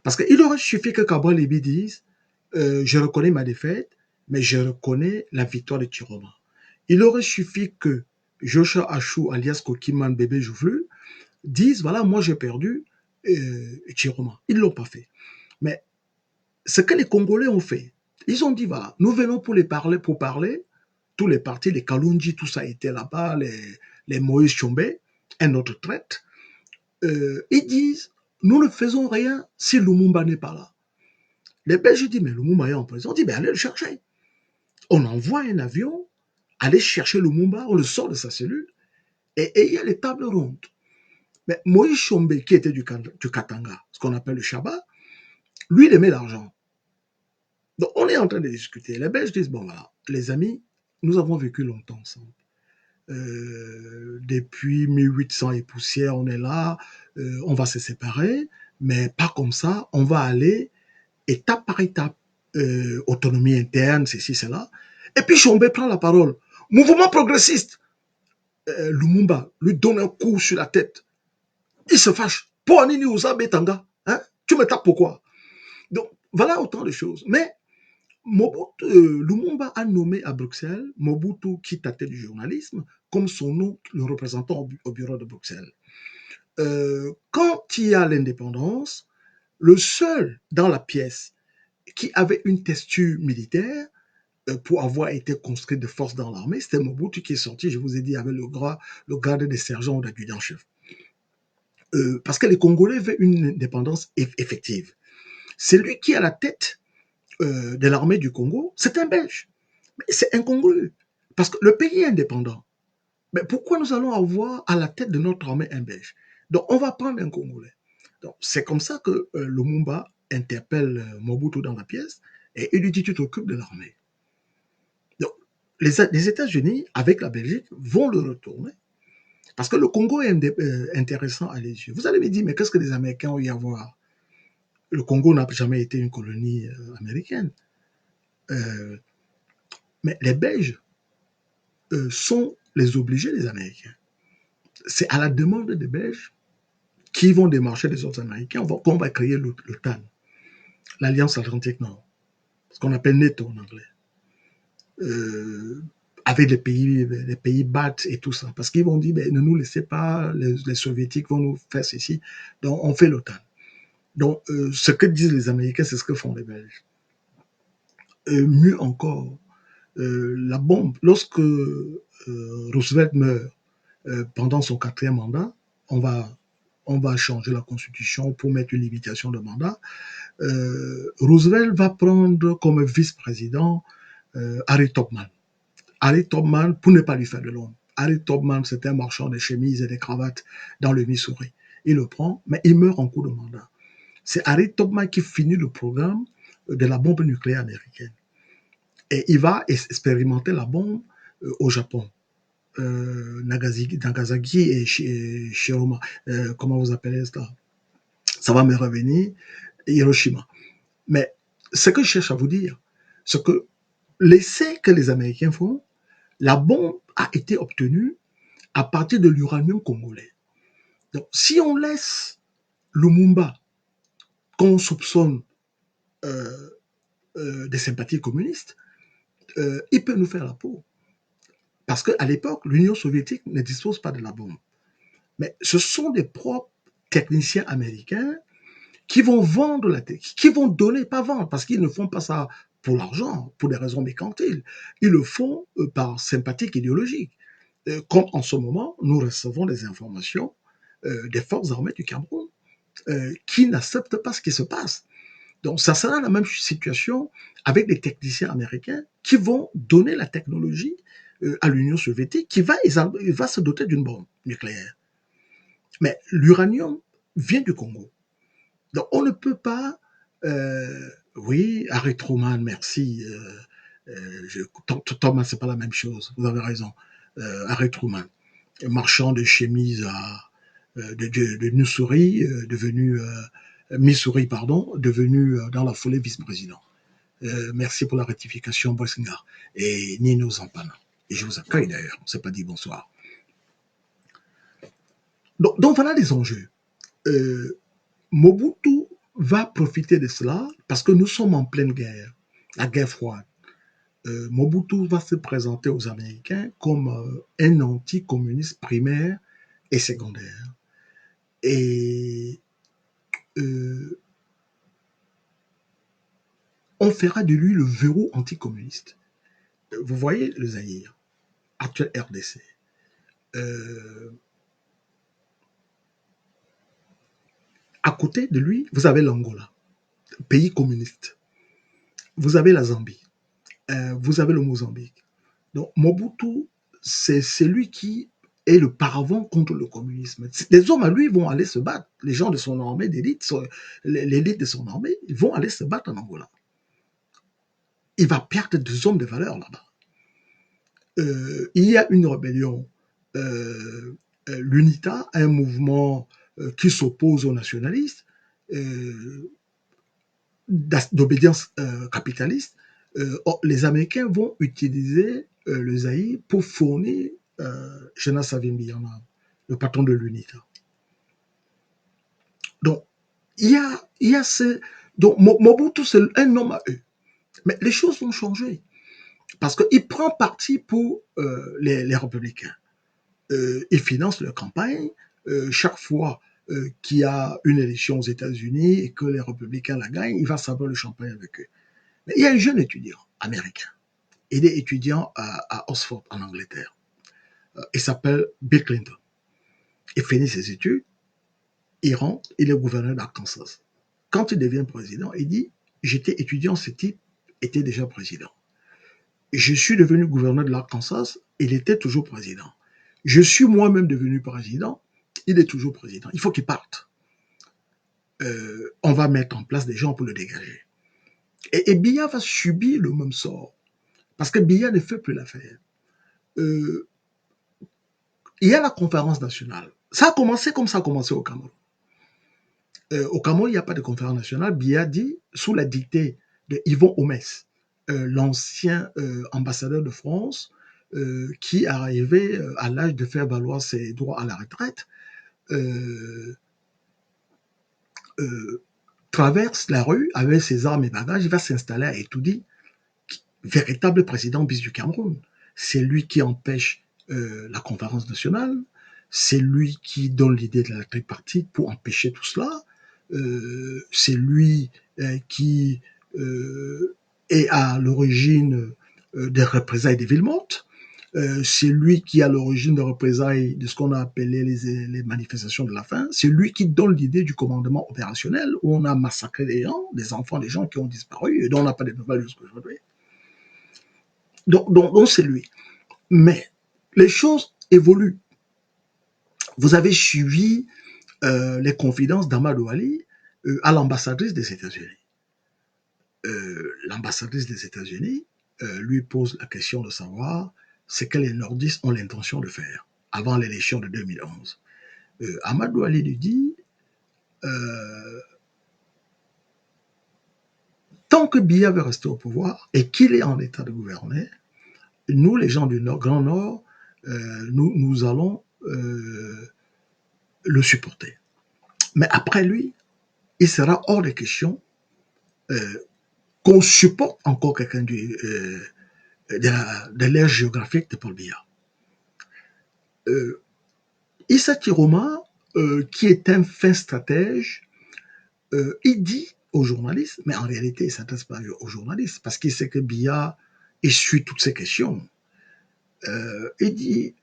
Parce qu'il aurait suffi que Kabwa Lébi dise je reconnais ma défaite, mais je reconnais la victoire de Tiroma. Il aurait suffi que Joshua Achou, alias Kokiman Bébé Jouflu, dise voilà, moi j'ai perdu Tiroma. Ils ne l'ont pas fait. Mais ce que les Congolais ont fait, ils ont dit voilà, nous venons pour parler. Tous les partis, les Kalunji, tout ça était là-bas, les Moïse Chombe, un autre traite. Ils disent nous ne faisons rien si Lumumba n'est pas là. Les Belges disent mais Lumumba est en prison. On dit mais allez le chercher. On envoie un avion, aller chercher Lumumba, on le sort de sa cellule, et il y a les tables rondes. Mais Moïse Chombe, qui était du Katanga, ce qu'on appelle le Shabbat, lui, il aimait l'argent. Donc, on est en train de discuter. Les Belges disent, bon, voilà, les amis, nous avons vécu longtemps ensemble. Depuis 1800 et poussière, on est là, on va se séparer, mais pas comme ça, on va aller étape par étape. Autonomie interne, ceci, cela. Et puis Chombe prend la parole. Mouvement progressiste. Lumumba lui donne un coup sur la tête. Il se fâche. Pour Anini Ouza Betanga, hein? Tu me tapes pourquoi? Donc, voilà autant de choses. Mais Lumumba a nommé à Bruxelles Mobutu, qui tâtait du journalisme, comme son nom, le représentant au bureau de Bruxelles. Quand il y a l'indépendance, le seul dans la pièce qui avait une texture militaire pour avoir été conscrit de force dans l'armée, c'était Mobutu qui est sorti, je vous ai dit, avec le grade de sergent ou d'adjudant-chef. Parce que les Congolais veulent une indépendance effective. C'est lui qui est à la tête de l'armée du Congo, c'est un Belge. Mais c'est incongru, parce que le pays est indépendant. Mais pourquoi nous allons avoir à la tête de notre armée un Belge? Donc on va prendre un Congolais. Donc c'est comme ça que Lumumba interpelle Mobutu dans la pièce et il lui dit tu t'occupes de l'armée. Donc les États-Unis, avec la Belgique, vont le retourner. Parce que le Congo est intéressant à les yeux. Vous allez me dire, mais qu'est-ce que les Américains ont eu à voir? Le Congo n'a jamais été une colonie américaine. Mais les Belges sont les obligés des Américains. C'est à la demande des Belges qui vont démarcher les autres Américains qu'on va créer l'OTAN, l'Alliance Atlantique Nord, ce qu'on appelle NATO en anglais. avec les pays BAT et tout ça. Parce qu'ils vont dire, ben, ne nous laissez pas, les soviétiques vont nous faire ceci. Donc, on fait l'OTAN. Donc, ce que disent les Américains, c'est ce que font les Belges. Mieux encore, la bombe, lorsque Roosevelt meurt pendant son 4e mandat, on va, on va changer la constitution pour mettre une limitation de mandat. Roosevelt va prendre comme vice-président Harry Tubman. Harry Tubman, pour ne pas lui faire de l'ombre, Harry Tubman, c'était un marchand de chemises et de cravates dans le Missouri. Il le prend, mais il meurt en cours de mandat. C'est Harry Tubman qui finit le programme de la bombe nucléaire américaine. Et il va expérimenter la bombe au Japon. Nagasaki et Hiroshima. Comment vous appelez ça? Ça va me revenir. Hiroshima. Mais ce que je cherche à vous dire, c'est que l'essai que les Américains font, la bombe a été obtenue à partir de l'uranium congolais. Donc, si on laisse Lumumba, qu'on soupçonne des sympathies communistes, il peut nous faire la peau. Parce qu'à l'époque, l'Union soviétique ne dispose pas de la bombe. Mais ce sont des propres techniciens américains qui vont vendre la technique, qui vont donner, pas vendre, parce qu'ils ne font pas ça pour l'argent, pour des raisons mercantiles. Ils le font par sympathie idéologique. Comme en ce moment, nous recevons des informations des forces armées du Cameroun qui n'acceptent pas ce qui se passe. Donc, ça sera la même situation avec les techniciens américains qui vont donner la technologie à l'Union soviétique qui va se doter d'une bombe nucléaire. Mais l'uranium vient du Congo. Donc, on ne peut pas... oui, Harry Truman, merci. Thomas, c'est pas la même chose. Vous avez raison. Harry Truman, marchand de chemises de Missouri, devenu... Missouri, pardon, devenu dans la foulée vice-président. Merci pour la rectification, Boisinger. Et Nino Zampana. Et je vous accueille d'ailleurs, on ne s'est pas dit bonsoir. Donc voilà les enjeux. Mobutu va profiter de cela parce que nous sommes en pleine guerre, la guerre froide. Mobutu va se présenter aux Américains comme un anticommuniste primaire et secondaire. Et on fera de lui le verrou anticommuniste. Vous voyez le Zaïre, actuel RDC. À côté de lui, vous avez l'Angola, pays communiste. Vous avez la Zambie. Vous avez le Mozambique. Donc Mobutu, c'est celui qui est le paravent contre le communisme. Les hommes à lui vont aller se battre. Les gens de son armée d'élite, l'élite de son armée, ils vont aller se battre en Angola. Il va perdre des hommes de valeur là-bas. Il y a une rébellion. L'UNITA, un mouvement qui s'oppose aux nationalistes, d'obédience capitaliste. Les Américains vont utiliser le Zaïre pour fournir Jonas Savimbi, le patron de l'UNITA. Donc, il y a ce... Donc, Mobutu, c'est un homme à eux. Mais les choses vont changer. Parce qu'il prend parti pour les républicains. Il finance leur campagne. Chaque fois qu'il y a une élection aux États-Unis et que les républicains la gagnent, il va savoir le champagne avec eux. Mais il y a un jeune étudiant américain. Il est étudiant à Oxford, en Angleterre. Il s'appelle Bill Clinton. Il finit ses études, il rentre, il est gouverneur d'Arkansas. Quand il devient président, il dit « J'étais étudiant, ce type était déjà président. Je suis devenu gouverneur de l'Arkansas, il était toujours président. Je suis moi-même devenu président, il est toujours président. Il faut qu'il parte. On va mettre en place des gens pour le dégager. » Et Biya va subir le même sort. Parce que Biya ne fait plus l'affaire. Il y a la conférence nationale. Ça a commencé comme ça a commencé au Cameroun. Au Cameroun, il n'y a pas de conférence nationale. Biya dit, sous la dictée de Yvon Homès, l'ancien ambassadeur de France, qui est arrivé à l'âge de faire valoir ses droits à la retraite, traverse la rue avec ses armes et bagages, il va s'installer à Etoudi, véritable président bis du Cameroun. c'est lui qui empêche la conférence nationale, c'est lui qui donne l'idée de la tripartite pour empêcher tout cela, c'est lui qui est à l'origine des représailles des Villemontes. C'est lui qui est à l'origine des représailles de ce qu'on a appelé les manifestations de la faim. C'est lui qui donne l'idée du commandement opérationnel où on a massacré des gens, des enfants, des gens qui ont disparu et dont on n'a pas de nouvelles jusqu'aujourd'hui. Donc c'est lui. Mais les choses évoluent. Vous avez suivi les confidences d'Amadou Ali à l'ambassadrice des États-Unis. L'ambassadrice des États-Unis lui pose la question de savoir ce que les nordistes ont l'intention de faire avant l'élection de 2011. Amadou Ali lui dit tant que Biya veut rester au pouvoir et qu'il est en état de gouverner, nous, les gens du Nord, Grand Nord, nous allons le supporter. Mais après lui, il sera hors de question qu'on supporte encore quelqu'un de l'ère géographique de Paul Biya. Issa Tiroma, qui est un fin stratège, il dit aux journalistes, mais en réalité, il ne s'adresse pas aux journalistes, parce qu'il sait que Biya essuie toutes ces questions. Il dit,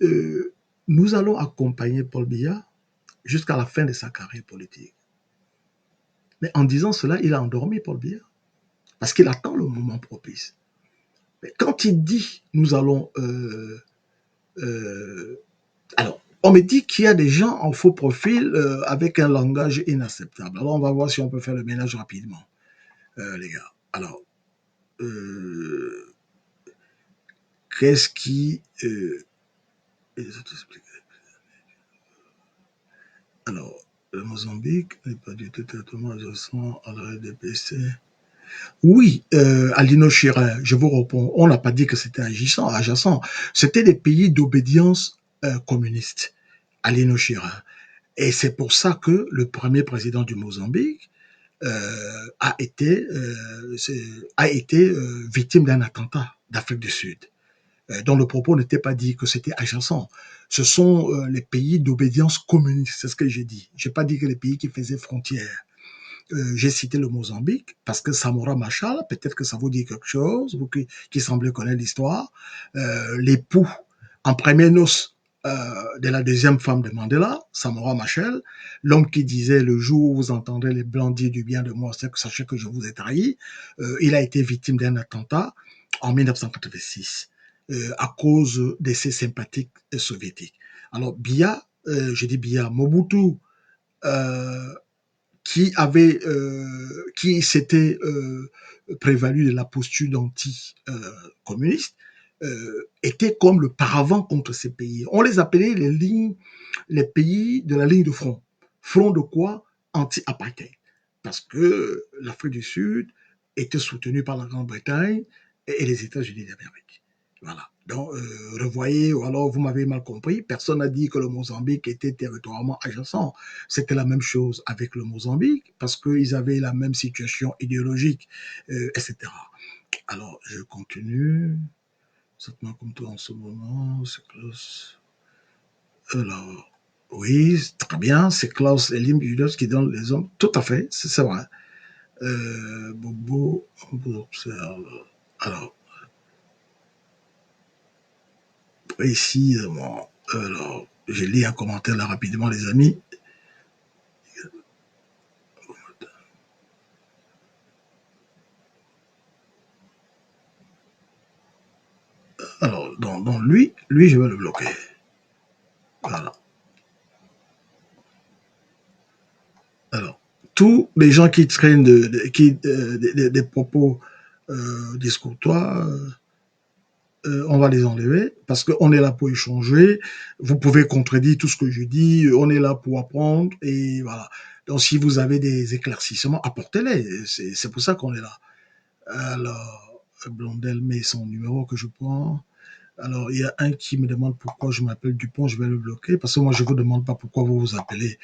nous allons accompagner Paul Biya jusqu'à la fin de sa carrière politique. Mais en disant cela, il a endormi Paul Biya, parce qu'il attend le moment propice. Mais quand il dit, nous allons... alors, on me dit qu'il y a des gens en faux profil avec un langage inacceptable. Alors, on va voir si on peut faire le ménage rapidement, les gars. Alors, qu'est-ce qui... alors, le Mozambique n'est pas du tout traitement adjacent à la RDPC. Oui, Alino Chira, je vous réponds, on n'a pas dit que c'était adjacent. C'était des pays d'obédience communiste, Alino Chira. Et c'est pour ça que le premier président du Mozambique a été victime d'un attentat d'Afrique du Sud, dont le propos n'était pas dit que c'était adjacent. Ce sont les pays d'obédience communiste, c'est ce que j'ai dit. J'ai pas dit que les pays qui faisaient frontière. J'ai cité le Mozambique parce que Samora Machel, peut-être que ça vous dit quelque chose, vous qui semblez connaître l'histoire, l'époux en première noce de la deuxième femme de Mandela, Samora Machel, l'homme qui disait le jour où vous entendrez les blancs dire du bien de moi, c'est que sachez que je vous ai trahi, il a été victime d'un attentat en 1986 à cause de ses sympathiques soviétiques. Alors Biya, je dis Biya, Mobutu, qui s'était prévalu de la posture d'anti-communiste, était comme le paravent contre ces pays. On les appelait les pays de la ligne de front. Front de quoi? Anti-apartheid. Parce que l'Afrique du Sud était soutenue par la Grande-Bretagne et les États-Unis d'Amérique. Voilà. Donc, revoyez, ou alors vous m'avez mal compris, personne n'a dit que le Mozambique était territorialement adjacent. C'était la même chose avec le Mozambique, parce qu'ils avaient la même situation idéologique, etc. Alors, je continue. Exactement comme toi en ce moment, c'est Klaus. Alors, oui, très bien, c'est Klaus Elim Judas qui donne les hommes. Tout à fait, c'est vrai. Bobo, on vous observe. Alors, précisément. Alors, je lis un commentaire là rapidement, les amis. Alors, donc lui, je vais le bloquer. Voilà. Alors, tous les gens qui traînent des propos discourtois, on va les enlever parce qu'on est là pour échanger. Vous pouvez contredire tout ce que je dis. On est là pour apprendre et voilà. Donc, si vous avez des éclaircissements, apportez-les. C'est pour ça qu'on est là. Alors, Blondel met son numéro que je prends. Alors, il y a un qui me demande pourquoi je m'appelle Dupont, je vais le bloquer, parce que moi, je ne vous demande pas pourquoi vous vous appelez.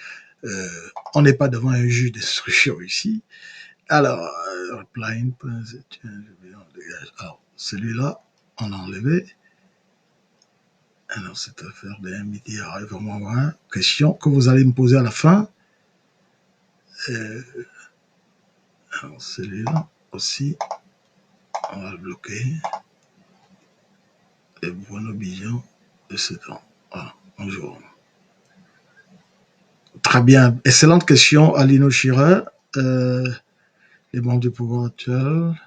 On n'est pas devant un juge d'instruction ici. Alors, reply, alors celui-là, on a enlevé. Alors, cette affaire de midi arrive vraiment loin. Question que vous allez me poser à la fin. Alors, celui-là aussi, on va le bloquer. Et Bruno Billon de ce temps. Voilà, bonjour. Très bien. Excellente question, Alino Schirrer. Les membres du pouvoir actuel.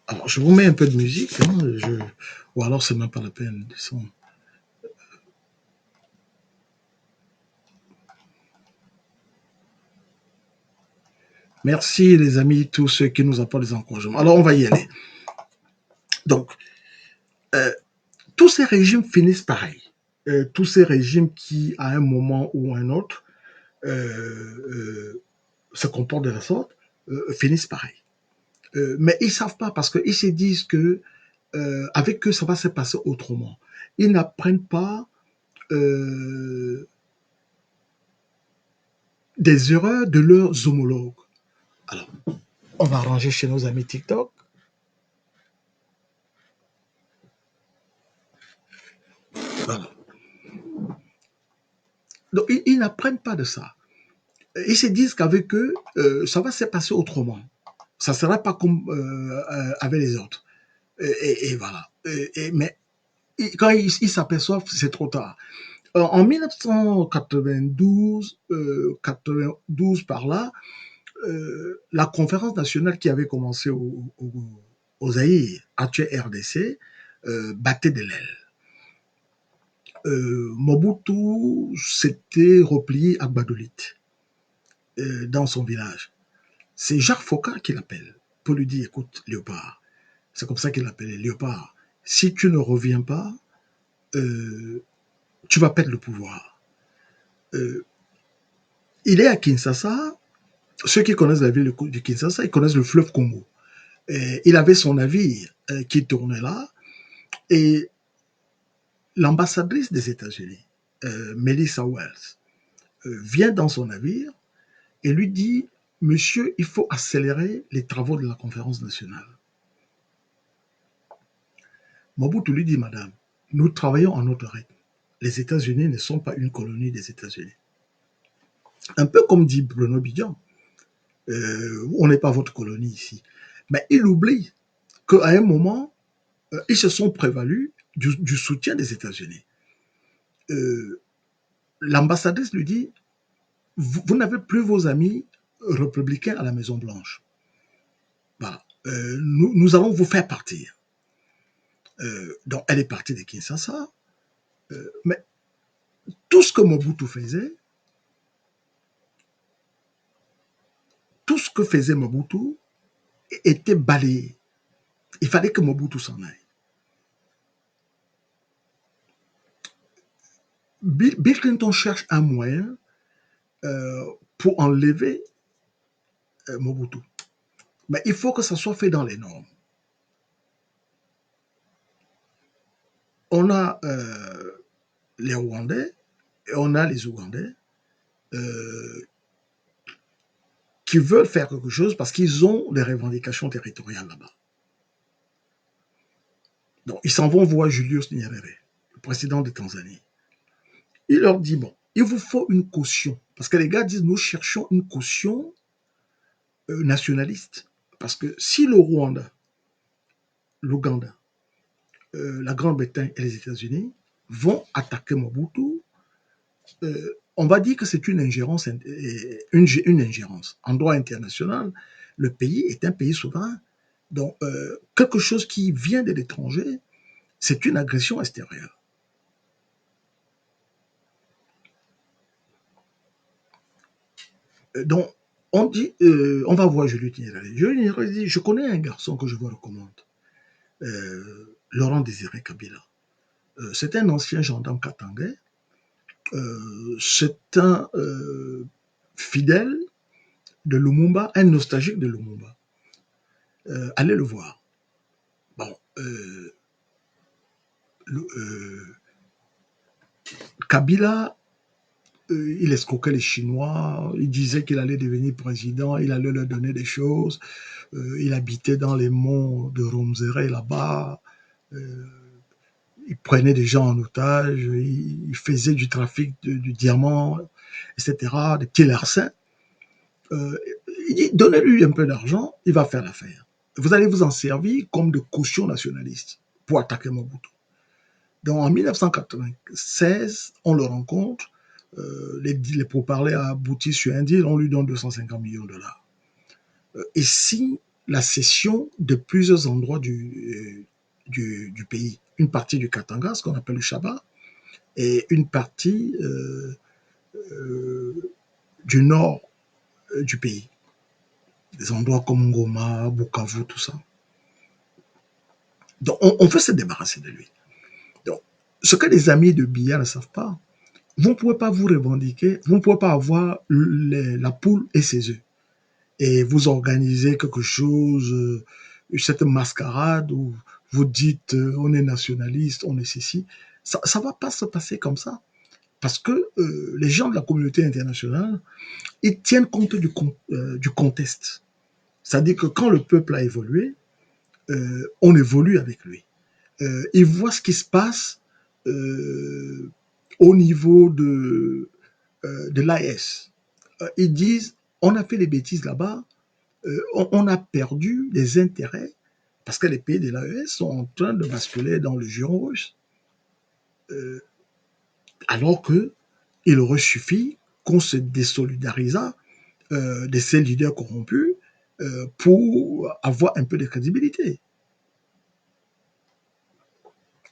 Alors, je vous mets un peu de musique. Hein, ou alors, c'est même pas la peine. Merci, les amis, tous ceux qui nous apportent des encouragements. Alors, on va y aller. Donc, tous ces régimes finissent pareil. Tous ces régimes qui, à un moment ou un autre, se comportent de la sorte, finissent pareil. Mais ils ne savent pas parce qu'ils se disent que avec eux, ça va se passer autrement. Ils n'apprennent pas des erreurs de leurs homologues. Alors, on va ranger chez nos amis TikTok. Voilà. Donc, ils n'apprennent pas de ça. Ils se disent qu'avec eux, ça va se passer autrement. Ça ne sera pas comme avec les autres. Et voilà. Mais quand ils s'aperçoivent, c'est trop tard. En 1992, 92 par là, la conférence nationale qui avait commencé au Zaïre, actuel RDC, battait de l'aile. Mobutu s'était replié à Badolit, dans son village. C'est Jacques Foccart qui l'appelle pour lui dire, écoute, Léopard, c'est comme ça qu'il l'appelait, Léopard, si tu ne reviens pas, tu vas perdre le pouvoir. Il est à Kinshasa. Ceux qui connaissent la ville de Kinshasa, ils connaissent le fleuve Congo. Il avait son navire qui tournait là, et l'ambassadrice des États-Unis, Melissa Wells, vient dans son navire et lui dit, monsieur, il faut accélérer les travaux de la conférence nationale. Mobutu lui dit, madame, nous travaillons en notre rythme. Les États-Unis ne sont pas une colonie des États-Unis. Un peu comme dit Bruno Billon, on n'est pas votre colonie ici. Mais il oublie qu'à un moment, ils se sont prévalus du soutien des États-Unis. L'ambassadrice lui dit, vous n'avez plus vos amis républicains à la Maison-Blanche. Voilà. Nous allons vous faire partir. Donc, elle est partie de Kinshasa. Mais tout ce que Mobutu faisait, tout ce que faisait Mobutu était balayé. Il fallait que Mobutu s'en aille. Bill Clinton cherche un moyen pour enlever Mobutu. Mais il faut que ça soit fait dans les normes. On a les Rwandais et on a les Ougandais qui veulent faire quelque chose parce qu'ils ont des revendications territoriales là-bas. Donc, ils s'en vont voir Julius Nyerere, le président de Tanzanie. Il leur dit, bon, il vous faut une caution. Parce que les gars disent, nous cherchons une caution nationaliste. Parce que si le Rwanda, l'Ouganda, la Grande-Bretagne et les États-Unis vont attaquer Mobutu, on va dire que c'est une ingérence, une ingérence. En droit international, le pays est un pays souverain. Donc, quelque chose qui vient de l'étranger, c'est une agression extérieure. Donc, on dit, on va voir Julius Nyerere. Julius Nyerere dit, je connais un garçon que je vous recommande, Laurent Désiré Kabila. C'est un ancien gendarme katangais. C'est un fidèle de Lumumba, un nostalgique de Lumumba. Allez le voir. Bon, Kabila il escroquait les Chinois, il disait qu'il allait devenir président, il allait leur donner des choses. Il habitait dans les monts de Romzere là-bas. Euh, il prenait des gens en otage, il faisait du trafic du diamant, etc., des petits larcins. Euh, il dit, donnez-lui un peu d'argent, il va faire l'affaire. Vous allez vous en servir comme de caution nationaliste pour attaquer Mobutu. Donc en 1996, on le rencontre, les pourparlers aboutissent sur un deal, on lui donne 250 millions de dollars. Et signe la cession de plusieurs endroits du pays. Une partie du Katanga, ce qu'on appelle le Chaba, et une partie du nord du pays. Des endroits comme Ngoma, Bukavu, tout ça. Donc on veut se débarrasser de lui. Donc, ce que les amis de Biya ne savent pas, vous ne pouvez pas vous revendiquer, vous ne pouvez pas avoir la poule et ses œufs. Et vous organisez quelque chose, cette mascarade où vous dites on est nationaliste, on est ceci. Ça ne va pas se passer comme ça. Parce que les gens de la communauté internationale, ils tiennent compte du contexte. C'est-à-dire que quand le peuple a évolué, on évolue avec lui. Ils voient ce qui se passe euh, au niveau de l'AS. Ils disent, on a fait des bêtises là-bas, on a perdu les intérêts parce que les pays de l'AES sont en train de basculer dans le giron russe. Alors qu'il aurait suffi qu'on se désolidarisât de ces leaders corrompus pour avoir un peu de crédibilité.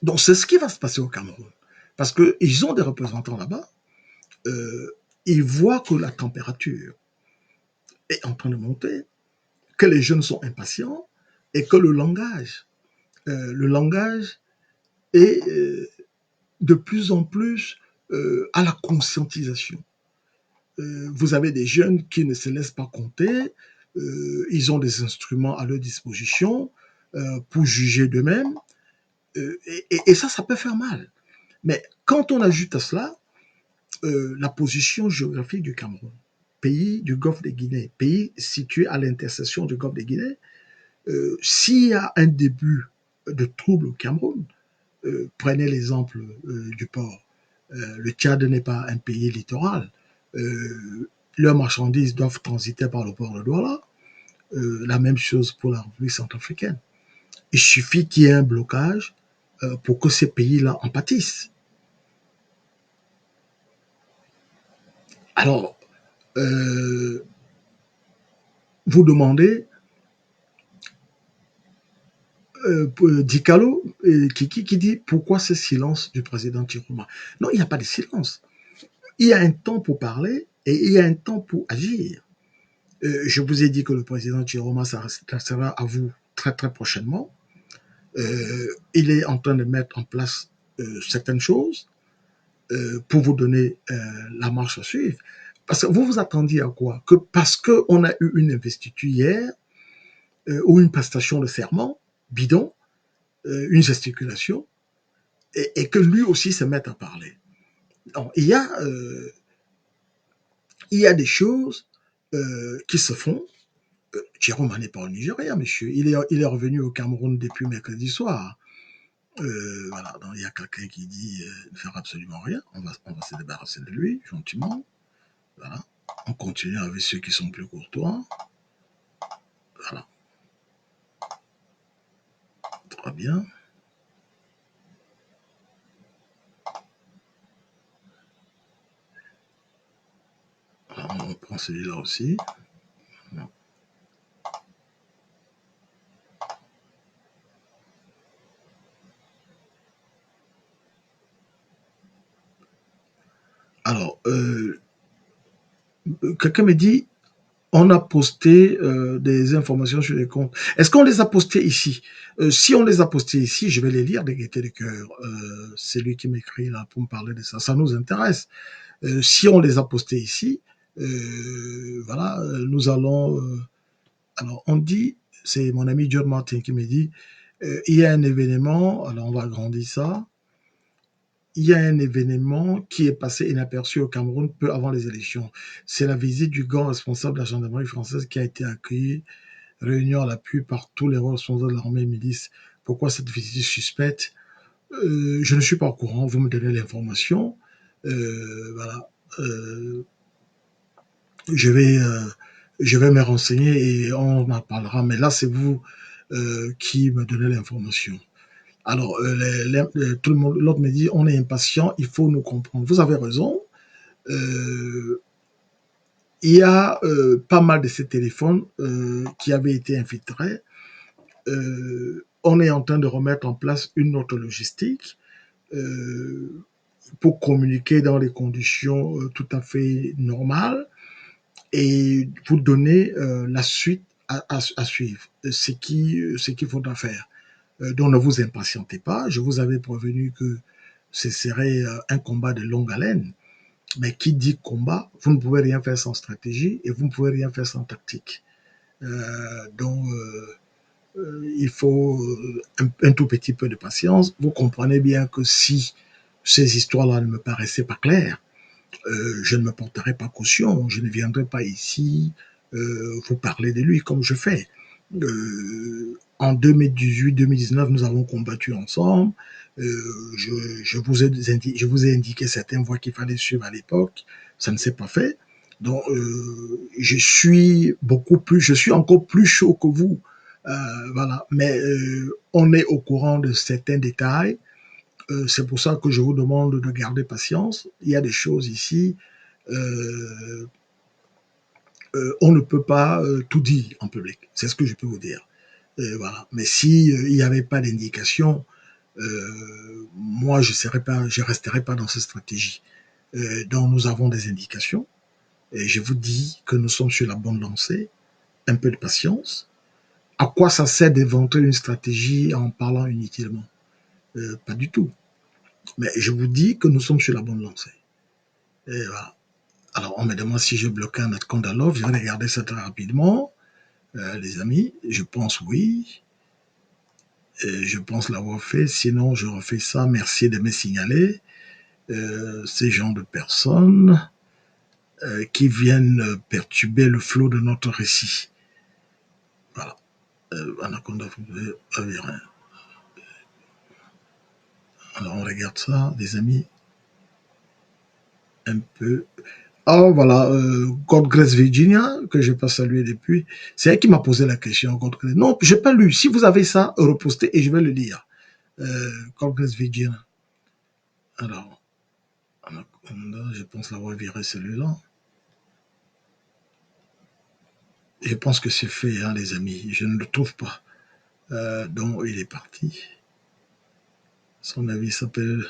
Donc c'est ce qui va se passer au Cameroun. Parce qu'ils ont des représentants là-bas, ils voient que la température est en train de monter, que les jeunes sont impatients et que le langage est de plus en plus à la conscientisation. Vous avez des jeunes qui ne se laissent pas compter, ils ont des instruments à leur disposition pour juger d'eux-mêmes, et ça peut faire mal. Mais quand on ajoute à cela la position géographique du Cameroun, pays du Golfe de Guinée, pays situé à l'intersection du Golfe de Guinée, s'il y a un début de trouble au Cameroun, prenez l'exemple du port. Le Tchad n'est pas un pays littoral. Leurs marchandises doivent transiter par le port de Douala. La même chose pour la République centrafricaine. Il suffit qu'il y ait un blocage pour que ces pays-là en pâtissent. Alors, vous demandez Dicalo, qui dit pourquoi ce silence du président Chiroma. Non, il n'y a pas de silence. Il y a un temps pour parler et il y a un temps pour agir. Je vous ai dit que le président Chiroma s'adressera à vous très très prochainement. Il est en train de mettre en place certaines choses pour vous donner la marche à suivre. Parce que vous vous attendiez à quoi? Que parce qu'on a eu une investiture hier ou une prestation de serment bidon, une gesticulation, et que lui aussi se mette à parler. Donc, il y a des choses qui se font. Jérôme n'est pas au Nigeria, monsieur. Il est revenu au Cameroun depuis mercredi soir. Voilà, donc il y a quelqu'un qui dit ne faire absolument rien. On va se débarrasser de lui, gentiment. Voilà. On continue avec ceux qui sont plus courtois. Voilà. Très bien. Alors, on prend celui-là aussi. Alors, quelqu'un me dit on a posté des informations sur les comptes. Est-ce qu'on les a postées ici? Si on les a postées ici, je vais les lire de gaieté de cœur. C'est lui qui m'écrit là pour me parler de ça. Ça nous intéresse. Si on les a postées ici, voilà, nous allons. Alors, on dit, c'est mon ami John Martin qui me dit, il y a un événement. Alors, on va agrandir ça. il y a un événement qui est passé inaperçu au Cameroun peu avant les élections. C'est la visite du grand responsable de la gendarmerie française qui a été accueillie, réunion à l'appui par tous les responsables de l'armée et milice. Pourquoi cette visite suspecte? Je ne suis pas au courant, vous me donnez l'information. Voilà. Euh, je vais, euh, je vais me renseigner et on en parlera. Mais là, c'est vous qui me donnez l'information. Alors, tout le monde, l'autre me dit, on est impatient, il faut nous comprendre. Vous avez raison. Euh, il y a pas mal de ces téléphones qui avaient été infiltrés. On est en train de remettre en place une autre logistique euh, pour communiquer dans des conditions tout à fait normales et vous donner la suite à suivre, ce qu'il faudra faire. Donc ne vous impatientez pas. Je vous avais prévenu que ce serait un combat de longue haleine. Mais qui dit combat, vous ne pouvez rien faire sans stratégie et vous ne pouvez rien faire sans tactique. Il faut un tout petit peu de patience. Vous comprenez bien que si ces histoires-là ne me paraissaient pas claires, je ne me porterai pas caution. Je ne viendrai pas ici vous parler de lui comme je fais. En 2018-2019, nous avons combattu ensemble. Je vous ai indiqué certaines voies qu'il fallait suivre à l'époque. Ça ne s'est pas fait. Donc, je suis encore plus chaud que vous. Voilà. Mais on est au courant de certains détails. C'est pour ça que je vous demande de garder patience. Il y a des choses ici. Euh, on ne peut pas tout dire en public. C'est ce que je peux vous dire. Voilà. Mais si il n'y avait pas d'indication, moi je resterai pas dans cette stratégie. Donc nous avons des indications. Et je vous dis que nous sommes sur la bonne lancée. Un peu de patience. À quoi ça sert d'inventer une stratégie en parlant inutilement? Pas du tout. Mais je vous dis que nous sommes sur la bonne lancée. Et voilà. Alors on me demande si j'ai bloqué un autre compte à l'offre. Je vais regarder ça très rapidement. Les amis, je pense oui. Je pense l'avoir fait. Sinon, je refais ça. Merci de me signaler. Ces gens de personnes qui viennent perturber le flot de notre récit. Voilà. Anaconda, alors, on regarde ça, les amis. Un peu. Oh, voilà. God Grace Virginia, que je n'ai pas salué depuis. C'est elle qui m'a posé la question. God Grace. Non, je n'ai pas lu. Si vous avez ça, repostez et je vais le lire. God Grace Virginia. Alors, Anaconda, je pense l'avoir viré celui-là. Je pense que c'est fait, hein, les amis. Je ne le trouve pas. Donc, il est parti. Son avis s'appelle...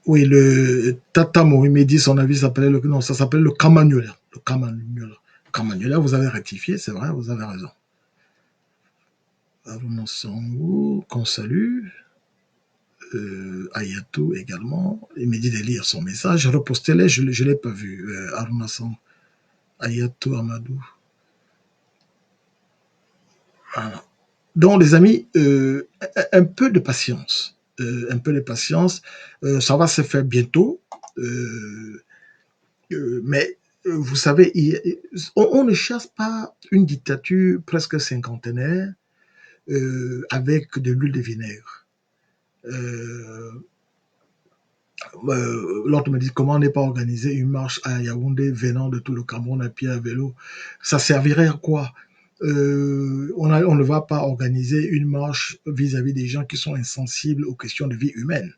Oui, le Tata Morimedi, son avis s'appelait... Non, ça s'appelle le Camagnola. Le Camagnola. Camagnola, vous avez rectifié, c'est vrai, vous avez raison. Aruna Sangou, qu'on salue. Ayato également. Il me dit de lire son message. Repostez-les, je ne l'ai pas vu. Aruna Sangou. Ayato Amadou. Voilà. Donc, les amis, un peu de patience. Un peu de patience. Ça va se faire bientôt. Euh, mais vous savez, on ne chasse pas une dictature presque cinquantenaire avec de l'huile de vinaigre. Euh, L'autre me dit comment n'est pas organisé une marche à Yaoundé venant de tout le Cameroun à pied à vélo. Ça servirait à quoi? On ne va pas organiser une marche vis-à-vis des gens qui sont insensibles aux questions de vie humaine.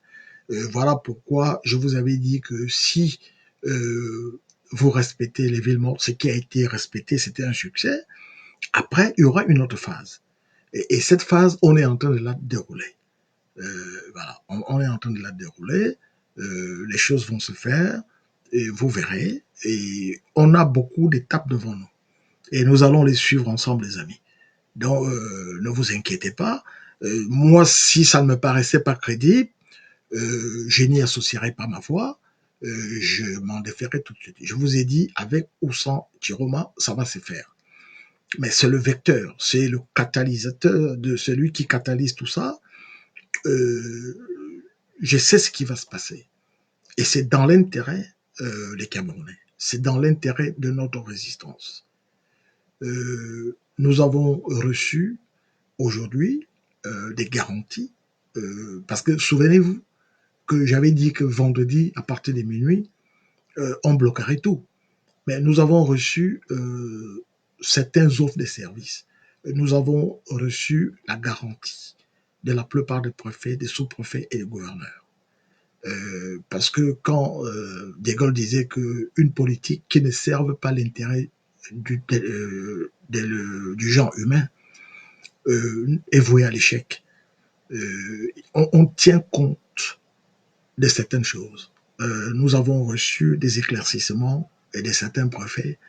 Voilà pourquoi je vous avais dit que si vous respectez les villes mortes, ce qui a été respecté, c'était un succès. Après, il y aura une autre phase. Et cette phase, on est en train de la dérouler. Voilà, on est en train de la dérouler. Les choses vont se faire. Et vous verrez. Et on a beaucoup d'étapes devant nous. Et nous allons les suivre ensemble, les amis. Donc, ne vous inquiétez pas. Moi, si ça ne me paraissait pas crédible, je n'y associerai pas ma voix. Je m'en déférerai tout de suite. Je vous ai dit, avec ou sans Chiroma, ça va se faire. Mais c'est le vecteur, c'est le catalyseur de celui qui catalyse tout ça. Euh, je sais ce qui va se passer. Et c'est dans l'intérêt des Camerounais. C'est dans l'intérêt de notre résistance. Nous avons reçu aujourd'hui des garanties, parce que souvenez-vous que j'avais dit que vendredi, à partir de minuit, on bloquerait tout. Mais nous avons reçu certaines offres de services. Nous avons reçu la garantie de la plupart des préfets, des sous-préfets et des gouverneurs. Parce que quand De Gaulle disait qu'une politique qui ne serve pas l'intérêt du genre humain est vouée à l'échec, on tient compte de certaines choses. Nous avons reçu des éclaircissements et de certains préfets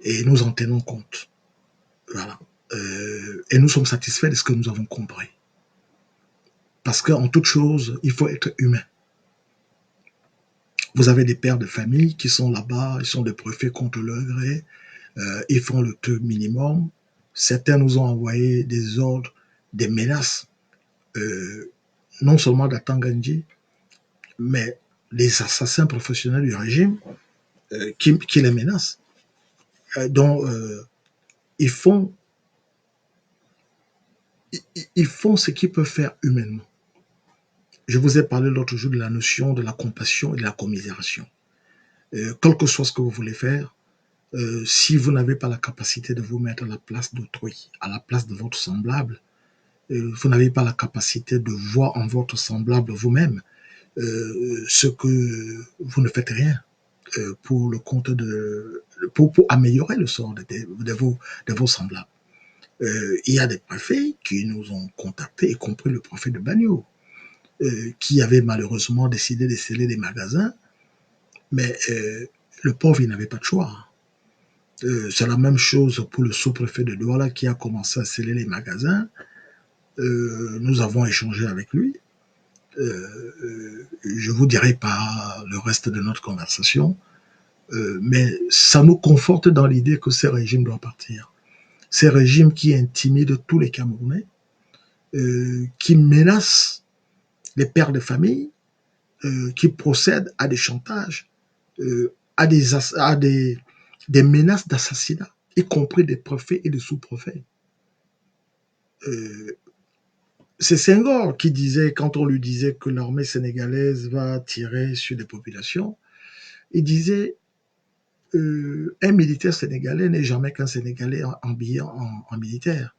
et nous en tenons compte. Voilà. Et nous sommes satisfaits de ce que nous avons compris. Parce qu'en toute chose, il faut être humain. Vous avez des pères de famille qui sont là-bas, ils sont des préfets contre leur gré, ils font le truc minimum. Certains nous ont envoyé des ordres, des menaces, non seulement d'Atangandji, mais les assassins professionnels du régime qui les menacent. Donc, ils font ce qu'ils peuvent faire humainement. Je vous ai parlé l'autre jour de la notion de la compassion et de la commisération. Quel que soit ce que vous voulez faire, si vous n'avez pas la capacité de vous mettre à la place d'autrui, à la place de votre semblable, vous n'avez pas la capacité de voir en votre semblable vous-même ce que vous ne faites rien pour le compte pour améliorer le sort de vos semblables. Il y a des préfets qui nous ont contactés, y compris le préfet de Bagno, qui avait malheureusement décidé de sceller des magasins, mais le pauvre, il n'avait pas de choix. C'est la même chose pour le sous-préfet de Douala qui a commencé à sceller les magasins. Nous avons échangé avec lui. Je vous dirai pas le reste de notre conversation, mais ça nous conforte dans l'idée que ce régime doit partir. Ces régimes qui intimident tous les Camerounais, qui menacent les pères de famille, qui procèdent à des chantages, à des menaces d'assassinat, y compris des préfets et des sous-préfets. C'est Senghor qui disait, quand on lui disait que l'armée sénégalaise va tirer sur des populations, il disait un militaire sénégalais n'est jamais qu'un Sénégalais habillé en militaire.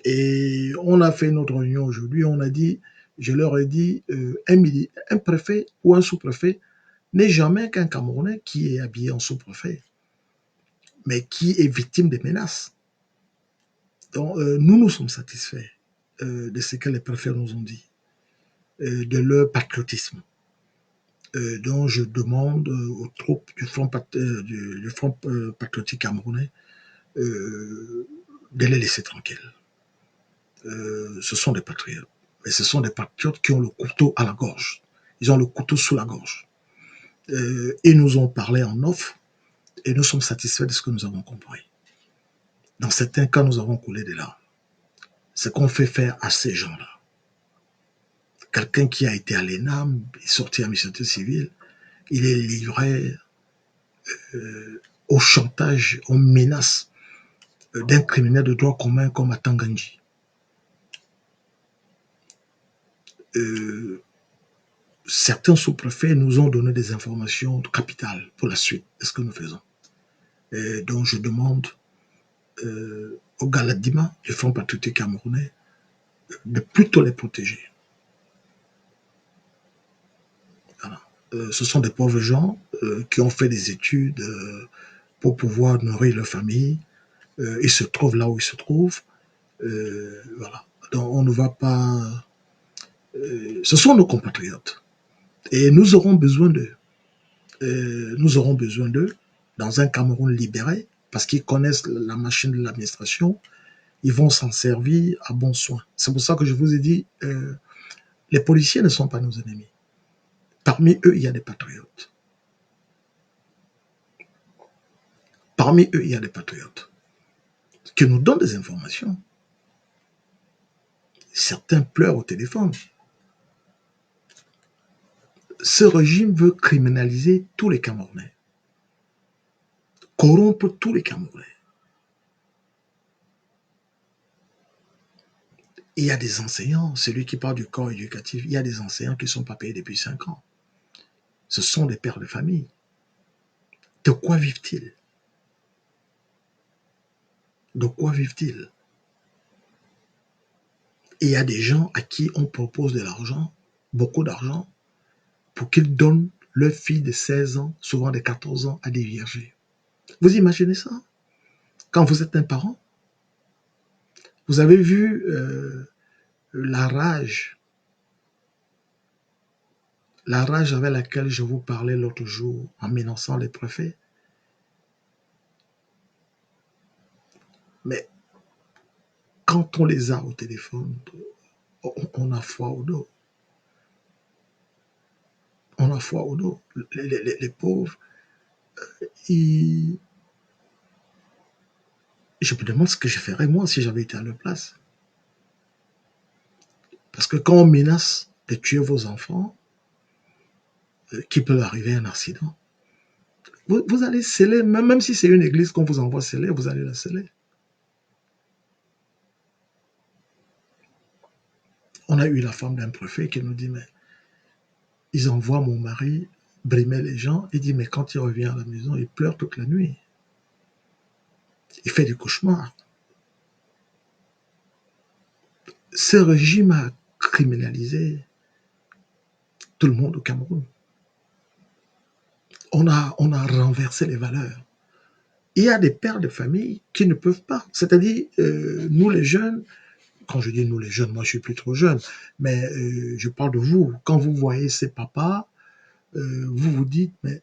Et on a fait notre réunion aujourd'hui, on a dit, je leur ai dit, un préfet ou un sous-préfet n'est jamais qu'un Camerounais qui est habillé en sous-préfet, mais qui est victime des menaces. Donc, nous sommes satisfaits de ce que les préfets nous ont dit, de leur patriotisme. Donc, je demande aux troupes du Front patriotique camerounais de les laisser tranquilles. Ce sont des patriotes, mais ce sont des patriotes qui ont le couteau à la gorge. Ils ont le couteau sous la gorge. Ils nous ont parlé en off et nous sommes satisfaits de ce que nous avons compris. Dans certains cas, nous avons coulé des larmes. Ce qu'on fait faire à ces gens-là. Quelqu'un qui a été à l'ENAM, sorti à mission civile, il est livré au chantage, aux menaces d'un criminel de droit commun comme Atangandji. Certains sous-préfets nous ont donné des informations capitales pour la suite de ce que nous faisons. Et donc je demande au Galadima, du Front patriotique camerounais, de plutôt les protéger. Voilà. Ce sont des pauvres gens qui ont fait des études pour pouvoir nourrir leur famille. Ils se trouvent là où ils se trouvent. Voilà. Donc on ne va pas... ce sont nos compatriotes. Et nous aurons besoin d'eux. Nous aurons besoin d'eux dans un Cameroun libéré, parce qu'ils connaissent la machine de l'administration, ils vont s'en servir à bon soin. C'est pour ça que je vous ai dit, les policiers ne sont pas nos ennemis. Parmi eux, il y a des patriotes. Parmi eux, il y a des patriotes qui nous donnent des informations. Certains pleurent au téléphone. Ce régime veut criminaliser tous les Camerounais, corrompre tous les Camerounais. Il y a des enseignants, celui qui parle du corps éducatif, il y a des enseignants qui ne sont pas payés depuis 5 ans. Ce sont des pères de famille. De quoi vivent-ils? De quoi vivent-ils? Il y a des gens à qui on propose de l'argent, beaucoup d'argent, pour qu'ils donnent leur fille de 16 ans, souvent de 14 ans, à des viergers. Vous imaginez ça? Quand vous êtes un parent, vous avez vu la rage avec laquelle je vous parlais l'autre jour en menaçant les préfets. Mais quand on les a au téléphone, on a foi au dos. On a foi au dos. Les pauvres, ils... je me demande ce que je ferais moi si j'avais été à leur place. Parce que quand on menace de tuer vos enfants, qu'il peut arriver un accident, vous allez sceller, même si c'est une église qu'on vous envoie sceller, vous allez la sceller. On a eu la femme d'un préfet qui nous dit, mais ils envoient mon mari brimer les gens. Il dit, mais quand il revient à la maison, il pleure toute la nuit. Il fait des cauchemars. Ce régime a criminalisé tout le monde au Cameroun. On a renversé les valeurs. Il y a des pères de famille qui ne peuvent pas. C'est-à-dire, nous les jeunes, quand je dis nous les jeunes, moi je suis plus trop jeune, mais je parle de vous. Quand vous voyez ces papas, vous vous dites, mais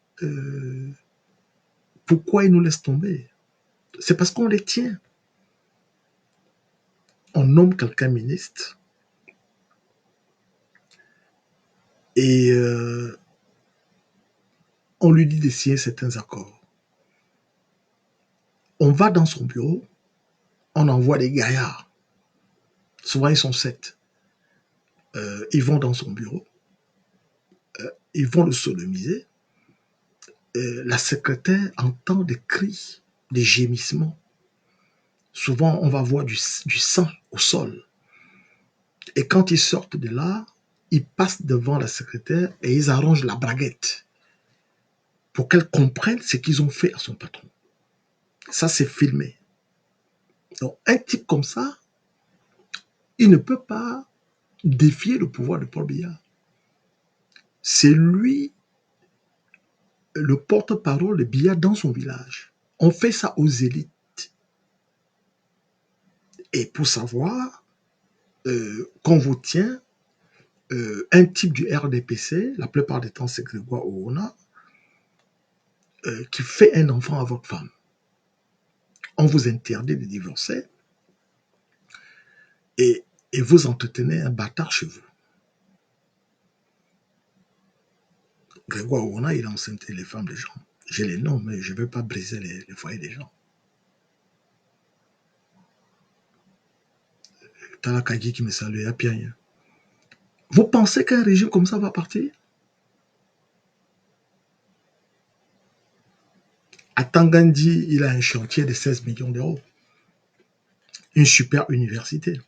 pourquoi ils nous laissent tomber? C'est parce qu'on les tient. On nomme quelqu'un ministre et on lui dit de signer certains accords. On va dans son bureau, on envoie des gaillards. Souvent, ils sont 7. Ils vont dans son bureau, ils vont le sodomiser. La secrétaire entend des cris, des gémissements. Souvent, on va voir du sang au sol. Et quand ils sortent de là, ils passent devant la secrétaire et ils arrangent la braguette pour qu'elle comprenne ce qu'ils ont fait à son patron. Ça, c'est filmé. Donc, un type comme ça, il ne peut pas défier le pouvoir de Paul Biya. C'est lui le porte-parole de Biya dans son village. On fait ça aux élites. Et pour savoir qu'on vous tient, un type du RDPC, la plupart du temps c'est Grégoire Oona, qui fait un enfant à votre femme. On vous interdit de divorcer et vous entretenez un bâtard chez vous. Grégoire Oona, il a enceinté les femmes des gens. J'ai les noms, mais je ne veux pas briser les foyers des gens. Talakagi qui me salue à Piagne. Vous pensez qu'un régime comme ça va partir? À Tangandi, il a un chantier de 16 millions d'euros. Une super université.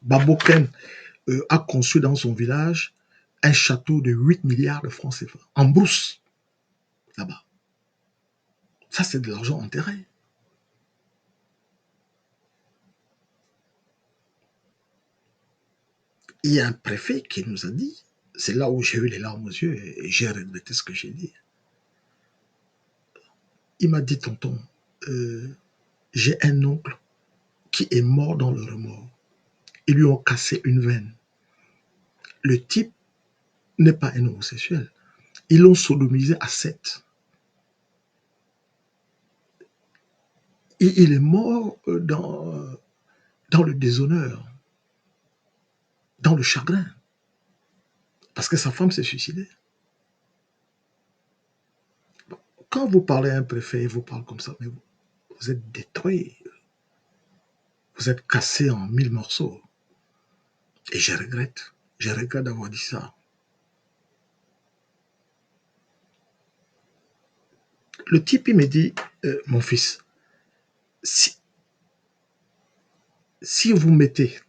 Baboken a construit dans son village un château de 8 milliards de francs CFA, en brousse, là-bas. Ça, c'est de l'argent enterré. Il y a un préfet qui nous a dit, c'est là où j'ai eu les larmes aux yeux et j'ai regretté ce que j'ai dit. Il m'a dit, tonton, j'ai un oncle qui est mort dans le remords. Ils lui ont cassé une veine. Le type n'est pas un homosexuel. Ils l'ont sodomisé à 7. Et il est mort dans le déshonneur, dans le chagrin, parce que sa femme s'est suicidée. Quand vous parlez à un préfet, il vous parle comme ça, mais vous êtes détruit, vous êtes cassé en 1000 morceaux. Et je regrette d'avoir dit ça. Le type, il me dit, mon fils, si, si vous mettez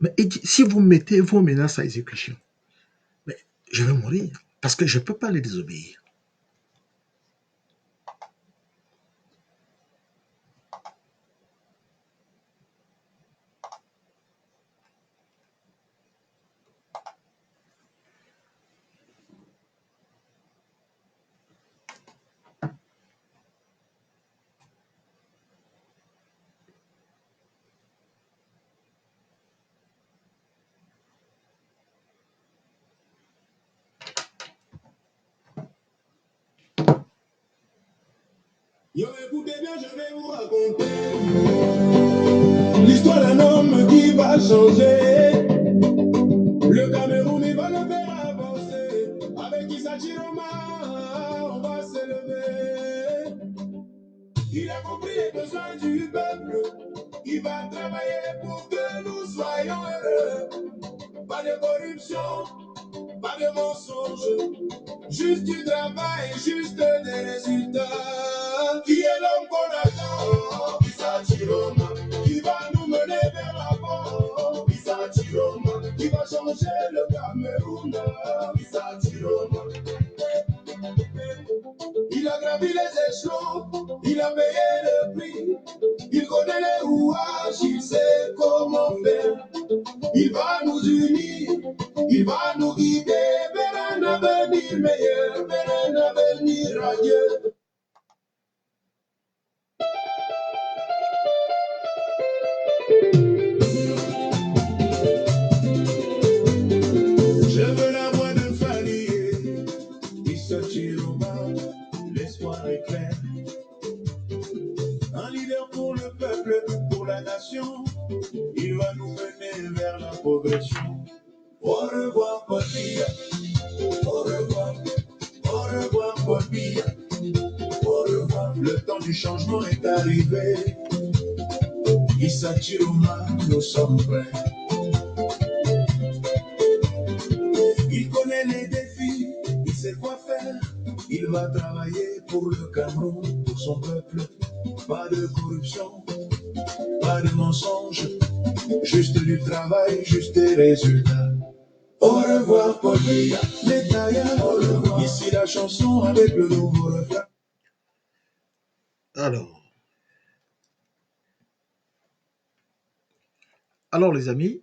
mais il dit, si vous mettez vos menaces à exécution, mais je vais mourir parce que je ne peux pas les désobéir. Yo, écoutez bien, je vais vous raconter l'histoire d'un homme qui va changer. Le Cameroun, il va le faire avancer. Avec Issa Chiroma, on va s'élever. Il a compris les besoins du peuple. Il va travailler pour que nous soyons heureux. Pas de corruption, pas de mensonge. Juste du travail, juste des résultats. Qui est l'homme qu'on attend? Issa Chiroma. Qui va nous mener vers l'avant? Issa Chiroma. Qui va changer le Cameroun? Issa Chiroma. Il a gravi les échelons, il a payé le prix. Il connaît les rouages, il sait comment faire. Il va nous unir, il va nous guider vers un avenir meilleur, vers un avenir radieux. Je veux la voix de Falier, Issa Chiroma, l'espoir est clair. Un leader pour le peuple, pour la nation, il va nous mener vers la progression. Au revoir, Paul Biya. Au revoir, Paul Biya. Au revoir, le temps du changement est arrivé. Issa Chiroma, nous sommes prêts. Il connaît les défis, il sait quoi faire. Il va travailler pour le Cameroun, pour son peuple. Pas de corruption, pas de mensonge. Juste du travail, juste des résultats. Au revoir, Paul Biya, Métaïa. Au revoir. Ici la chanson avec le nouveau refrain. Alors les amis,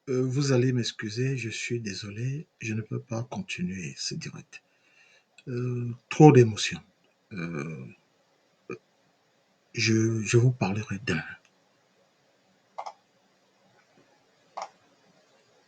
vous allez m'excuser, je suis désolé, je ne peux pas continuer ce direct. Trop d'émotions. Je vous parlerai demain.